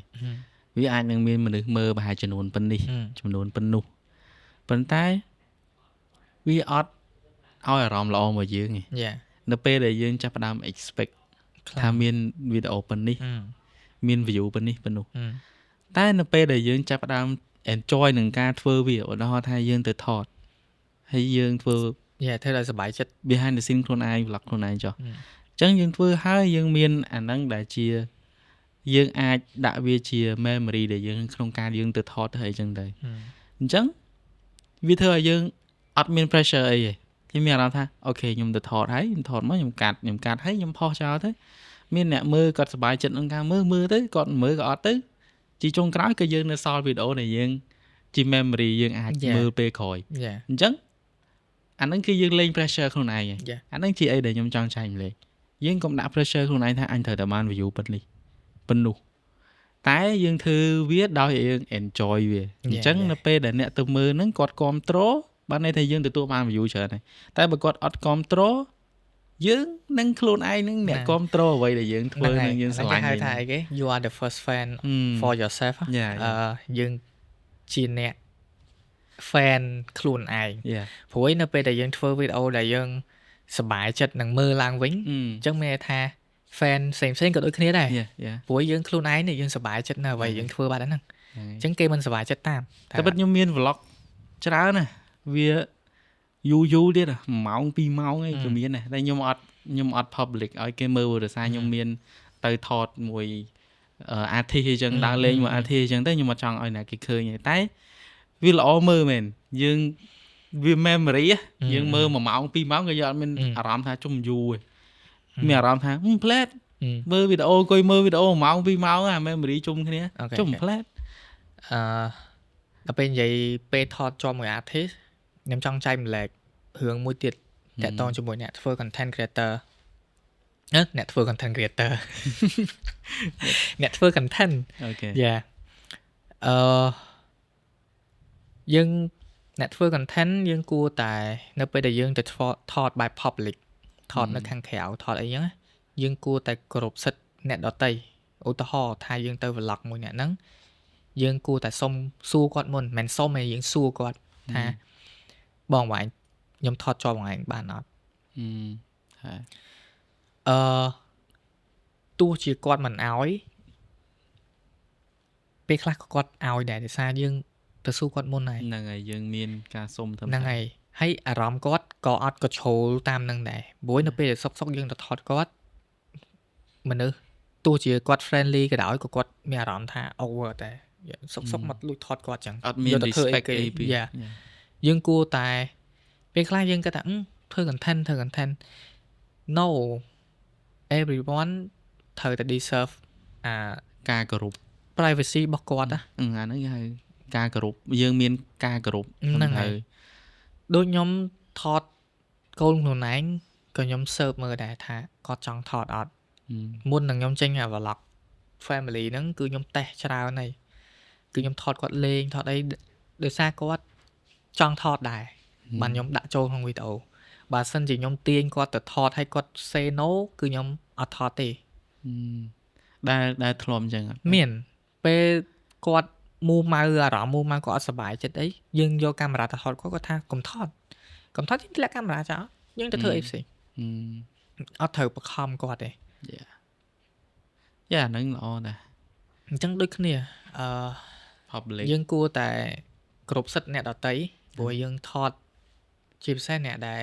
វាអាចនឹងមានមនុស្សមើលប្រហែលចំនួនប៉ុណ្នេះចំនួនប៉ុណ្នោះប៉ុន្តែវាអត់ឲ្យអារម្មណ៍ល្អមកយើងទេនៅពេលដែលយើងចាប់ផ្ដើម expect ថាមានវីដេអូប៉ុណ្នេះមាន view ប៉ុណ្នេះប៉ុណ្នោះតែនៅពេលដែលយើងចាប់ផ្ដើម enjoy នឹងការធ្វើវាឧទាហរណ៍ថាយើងទៅថតហើយយើងធ្វើធ្វើឲ្យសប្បាយចិត្ត behind the scene ខ្លួនឯង vlog ខ្លួនឯងចុះអញ្ចឹងយើងធ្វើហើយយើងមានអាហ្នឹងដែលជាយើងអាចដាក់វាជា memory ដែលយើងក្នុងការយើងទៅថតទៅអីចឹងទៅអញ្ចឹងវាធ្វើឲ្យយើងអត់មាន pressure អីទេខ្ញុំមានអារម្មណ៍ថាអូខេខ្ញុំទៅថតហើយខ្ញុំថតមកខ្ញុំកាត់ហើយខ្ញុំផុសចោលទៅមានអ្នកមើលគាត់សប្បាយចិត្តនឹងការមើលទៅគាត់មើលក៏អត់ទៅជាចុងក្រោយក៏យើងនៅសល់វីដេអូដែលយើងជា memory យើងអាចមើលពេលក្រោយអញ្ចឹងអាហ្នឹងគឺយើងលេង pressure ខ្លួនឯងអាហ្នឹងជាអីដែលខ្ញុំចង់ចែកម្លែកយើងកុំដាក់ pressure ខ្លួនឯងថាអញត្រូវតែបាន view ប៉ុណ្នោះតែយើងធ្វើវាដោយយើង enjoy វាអញ្ចឹងនៅពេលដែលអ្នកទៅមើលហ្នឹងគាត់គាំទ្របានន័យថាយើងទទួលបាន view ច្រើនហើយតែបើគាត់អត់គាំទ្រយើងនឹងខ្លួនឯងនឹងអ្នកគាំទ្រអ្វីដែលយើងធ្វើនឹងយើងស្រឡាញ់ហៅថាអីគេ you are the first fan for yourself យើងជាអ្នក fan ខ្លួនឯងព្រោះនៅពេលដែលយើងធ្វើវីដេអូដែលយើងសប្បាយចិត្តនឹងមើលឡើងវិញអញ្ចឹងមានថា fan ផ្សេងក៏ដូចគ្នាដែរព្រោះយើងខ្លួនឯងនេះយើងសប្បាយចិត្តនៅអ្វីយើងធ្វើបាត់ហ្នឹងអញ្ចឹងគេមិនសប្បាយចិត្តតាមតែពិតខ្ញុំមាន vlog ច្រើនណាវាយូរទៀត1ម៉ោង2ម៉ោងអីក៏មានដែរតែខ្ញុំអត់ public ឲ្យគេមើលព្រោះសារខ្ញុំមានទៅថតមួយ artist អញ្ចឹងដើរលេងមួយ artist អញ្ចឹងទៅខ្ញុំអត់ចង់ឲ្យអ្នកគេឃើញទេតែវាល្អមើលមែនយើងវា memory យើងមើល1ម៉ោង2ម៉ោងក៏យើងអត់មានអារម្មណ៍ថាជុំយូរទេមានអារម្មណ៍ថាផ្លែតមើលវីដេអូអង្គុយមើលវីដេអូ1ម៉ោង2ម៉ោងអា memory ជុំគ្នាជុំផ្លែតដល់ពេលនិយាយពេលថតជាប់មួយ artist ខ្ញុំចង់ចែកម្លែករឿងមួយទៀតតាក់ទងជាមួយអ្នកធ្វើ content creator អ្នកធ្វើ content creator អ្នកធ្វើ content អូខេយើងអ្នកធ្វើ content យើងគួរតែនៅពេលដែលយើងទៅថតបែប public ថតនៅខាងក្រៅថតអីចឹងយើងគួរតែគោរពសិទ្ធិអ្នកដទៃឧទាហរណ៍ថាយើងទៅ vlog មួយអ្នកហ្នឹងយើងគួរតែសុំសួរគាត់មុនមិនសុំទេយើងសួរគាត់ថាបងបងខ្ញុំថតជាប់បងឯងបានអត់ទោះជាគាត់មិនអោយពេលខ្លះក៏គាត់អោយដែរដោយសារយើងទៅសួរគាត់មុនហើយហ្នឹងហើយយើងមានការសុំទៅហ្នឹងហើយអារម្មណ៍គាត់ក៏អត់ក៏ជ្រុលតាមនឹងដែរព្រោះនៅពេលសុកយើងទៅថតគាត់មនុស្សទោះជាគាត់ friendly ក៏ដោយក៏គាត់មានអារម្មណ៍ថា over តែសុកមកលួចថតគាត់ចឹងអត់មាន respect អីពីយើងគួរតែពេលខ្លះយើងគិតថាធ្វើ content no everyone ត្រូវតែ deserve ការគោរព privacy របស់គាត់អាហ្នឹងគេហៅការគោរពយើងមានការគោរពហ្នឹងហើយដូចខ្ញុំថតកូនខ្លួនឯងក៏ខ្ញុំ serve មើលដែរថាគាត់ចង់ថតអត់មុននឹងខ្ញុំចេញ vlog family ហ្នឹងគឺខ្ញុំតេស្តច្រើនហើយគឺខ្ញុំថតគាត់លេងថតអីដោយសារគាត់ចង់ថតដែរបានខ្ញុំដាក់ចូលក្នុងវីដេអូបើសិនជាខ្ញុំទាញគាត់ទៅថតហើយគាត់ say no គឺខ្ញុំអត់ថតទេដែលធ្លាប់អញ្ចឹងមានពេលគាត់មូម៉ៅអារម្មណ៍មូម៉ៅគាត់អត់សុបាយចិត្តអីយើងយកកាមេរ៉ាទៅថតគាត់ថាកុំថតយើងលាក់កាមេរ៉ាចោលយើងទៅធ្វើអីផ្សេងអត់ត្រូវបខំគាត់ទេយ៉ាហ្នឹងល្អដែរអញ្ចឹងដូចគ្នាpublic យើងគួរតែគ្រប់សិទ្ធិអ្នកដទៃព្រោះយើងថត ជាពិសេសអ្នកដែល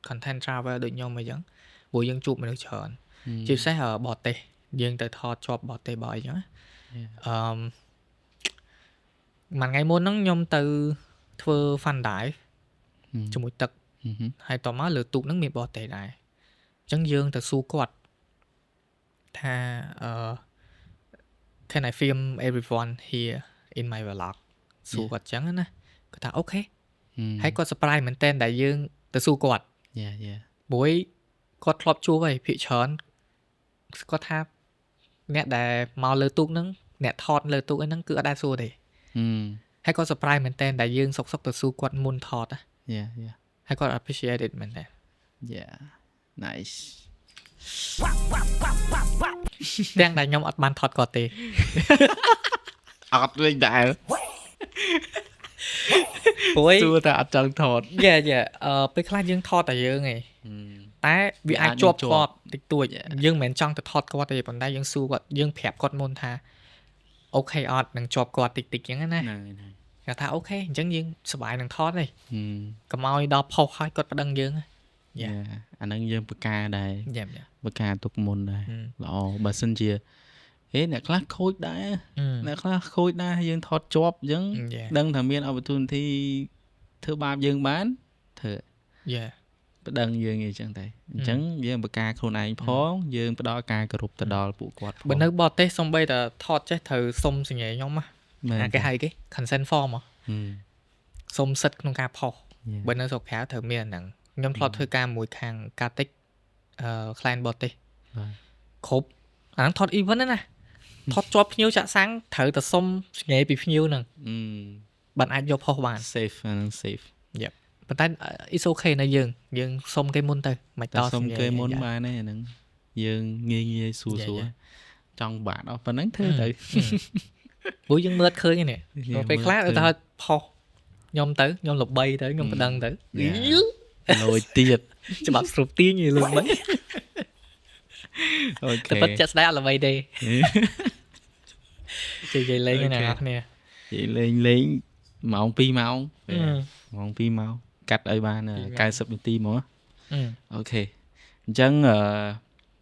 content travel ដូចខ្ញុំអញ្ចឹងព្រោះយើងជួបមនុស្សច្រើនជាពិសេសបរទេសយើងទៅថតជាប់បរទេសបើអីចឹងមួយថ្ងៃមុនហ្នឹងខ្ញុំទៅធ្វើ fun dive ជាមួយទឹកហើយតមកលើទូកហ្នឹងមានបរទេសដែរអញ្ចឹងយើងទៅសួរគាត់ថា can I film everyone here in my vlog សួរគាត់អញ្ចឹងណាគាត់ថាអូខេហើយគាត់ surprise មែនតើដែលយើងទៅសួរគាត់ព្រោះគាត់ធ្លាប់ជួបហើយភាគច្រើនគាត់ថាអ្នកដែលមកលើទូកហ្នឹងអ្នកថតលើទូកហ្នឹងគឺអត់ដែរសួរទេហើយគាត់ surprise មែនតើដែលយើងសុកទៅសួរគាត់មុនថតហើយគាត់ appreciate it មែនតើ nice ទាំងដែលខ្ញុំអត់បានថតគាត់ទេអត់លេងដែរព្រោះ សួរតែអត់ចង់ថតពេលខ្លះយើងថតតែយើងឯងតែវាអាចជាប់គាត់តិចតួចយើងមិនមែនចង់ទៅថតគាត់ទេប៉ុន្តែយើងសួរគាត់យើងប្រាប់គាត់មុនថាអូខេអត់នឹងជាប់គាត់តិចតិចអញ្ចឹងណាគាត់ថាអូខេអញ្ចឹងយើងសប្បាយនឹងថតទេកុំឲ្យដល់ផុសឲ្យគាត់ប្តឹងយើងអាហ្នឹងយើងបកាដែរបកាទុកមុនដែរល្អបើសិនជាអ្នកខ្លះខូចដែរអ្នកខ្លះខូចដែរយើងថតជាប់អញ្ចឹងដឹងថាមាន opportunity ធ្វើបាបយើងបានធ្វើប្តឹងយើងអីចឹងតែអញ្ចឹងយើងបកាខ្លួនឯងផងយើងផ្ដល់ការគោរពទៅដល់ពួកគាត់បើនៅបរទេសសំបីតែថតចេះត្រូវសុំសញ្ញាខ្ញុំណាគេហៅគេ consent form សុំសិទ្ធិក្នុងការផុសបើនៅស្រុកក្រៅត្រូវមានហ្នឹងខ្ញុំធ្លាប់ធ្វើការមួយខាងការតិចclient បរទេសគ្រប់អាហ្នឹងថត event ណាថតជាប់ភ្ញៀវចាក់សាំងត្រូវតែសុំសញ្ញាពីភ្ញៀវហ្នឹងបានអាចយកផុសបាន safe អាហ្នឹង safe ប៉ុន្តែ it's okay ណាយើងសុំគេមុនទៅមិនតសុំគេមុនបានទេអាហ្នឹងយើងងាយសួរចង់បាត់អស់ប៉ុណ្ណឹងធ្វើទៅព្រោះយើងមើលឃើញនេះពេលខ្លះទៅផុសខ្ញុំទៅខ្ញុំល្បីទៅខ្ញុំប្តឹងទៅលួយទៀតច្បាប់ស្រូបទាញលុយមិនអូខេតែពិតចាក់ស្ដាយអត់ល្បីទេជិះលេងណាអ្នកគ្នាជិះលេងម៉ោង2ម៉ោងម៉ោង2ម៉ោងកាត់ឲ្យបាន90នាទីមកអូខេអញ្ចឹង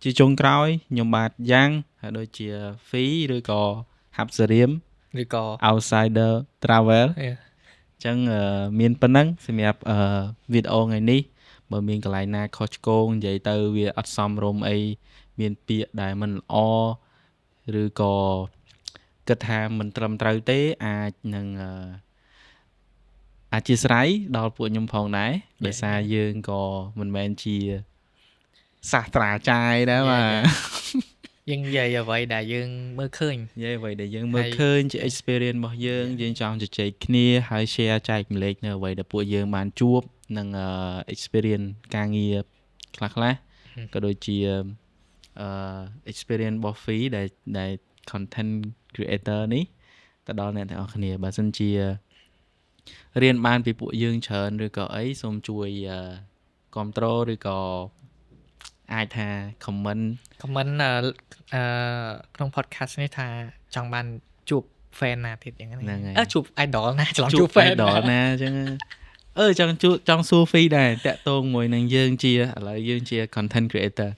ជាចុងក្រោយខ្ញុំបាទយ៉ាងហើយដូចជា fee ឬក៏ Hub Sarim ឬក៏ Outsider Travel អញ្ចឹងមានប៉ុណ្ណឹងសម្រាប់វីដេអូថ្ងៃនេះបើមានកន្លែងណាខុសឆ្គងនិយាយទៅវាអត់សមរម្យអីមានពាក្យដែលមិនល្អឬក៏គិតថាមិនត្រឹមត្រូវទេអាចនឹងអធិស្ឋានដល់ពួកខ្ញុំផងដែរដោយសារយើងក៏មិនមែនជាសាស្ត្រាចារ្យដែរបាទយើងនិយាយអ្វីដែលយើងមើលឃើញនិយាយអ្វីដែលយើងមើលឃើញជា experience របស់យើងចង់ជជែកគ្នាហើយ share ចែកម្លែកនៅអ្វីដែលពួកយើងបានជួបនិង experience ការងារខ្លះក៏ដូចជាexperience របស់ Fee ដែល content creator នេះទៅដល់អ្នកទាំងអស់គ្នាបើសិនជារៀនបានពីពួកយើងច្រើនឬក៏អីសូមជួយគាំទ្រឬក៏អាចថា comment ក្នុង podcast នេះថាចង់បានជួប fan ណាទៀតយ៉ាងហ្នឹងជួប idol ណាឆ្លងជួប fan idol ណាអញ្ចឹងចង់សួរ Fee ដែរតាក់ទងមួយនឹងយើងឥឡូវយើងជា content creator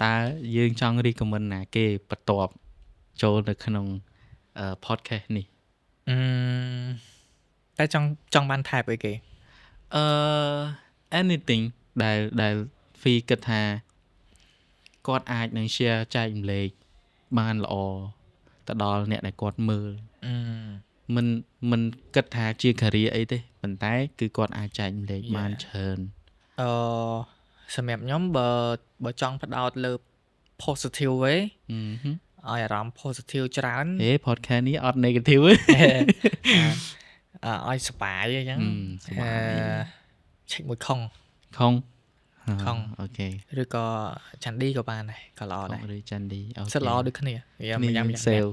តើយើងចង់ recommend ណាគេបន្ទាប់ចូលនៅក្នុង podcast នេះតែចង់បាន type អីគេanything ដែល Fee គិតថាគាត់អាចនឹង share ចែកម្លែកបានល្អទៅដល់អ្នកដែលគាត់មើលមិនគិតថាជា career អីទេប៉ុន្តែគឺគាត់អាចចែកម្លែកបានច្រើនសម្រាប់ខ្ញុំបើចង់ផ្ដោតលើ positive ទេឲ្យអារម្មណ៍ positive ច្រើនpodcast នេះអត់ negative ទេឲ្យសប្បាយអញ្ចឹងឆែកមួយខុងអូខេឬក៏ចាន់ឌីក៏បានដែរក៏ល្អដែរឬចាន់ឌីអូខេសិតល្អដូចគ្នាយ៉ាង sale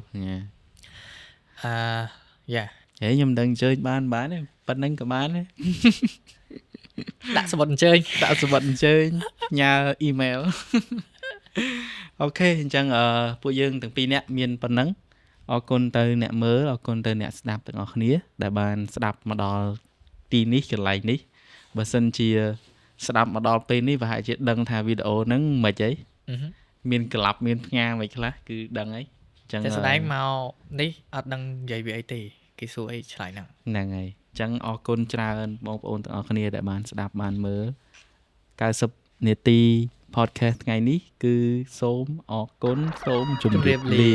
យ៉ាខ្ញុំដឹងអញ្ជើញបានទេប៉ុណ្្នឹងក៏បានដែរដាក់សវត្ថអញ្ជើញញ៉ា email អូខេអញ្ចឹងពួកយើងទាំងពីរនាក់មានប៉ុណ្ណឹងអរគុណទៅអ្នកមើលអរគុណទៅអ្នកស្ដាប់ទាំងអស់គ្នាដែលបានស្ដាប់មកដល់ទីនេះកន្លែងនេះ បើសិនជាស្ដាប់មកដល់ពេលនេះប្រហែលជាដឹងថាវីដេអូហ្នឹងមិនអីមានក្លាប់មានផ្ងាមិនខ្លះគឺដឹងអីអញ្ចឹង តែស្ដែងមកនេះអត់ដឹងនិយាយវាអីទេគេសួរអីឆ្លើយហ្នឹងហើយអញ្ចឹងអរគុណច្រើនបងប្អូនទាំងអស់គ្នាដែលបានស្ដាប់បានមើល90នាទី podcast ថ្ងៃនេះគឺសូមអរគុណសូមជម្រាបលា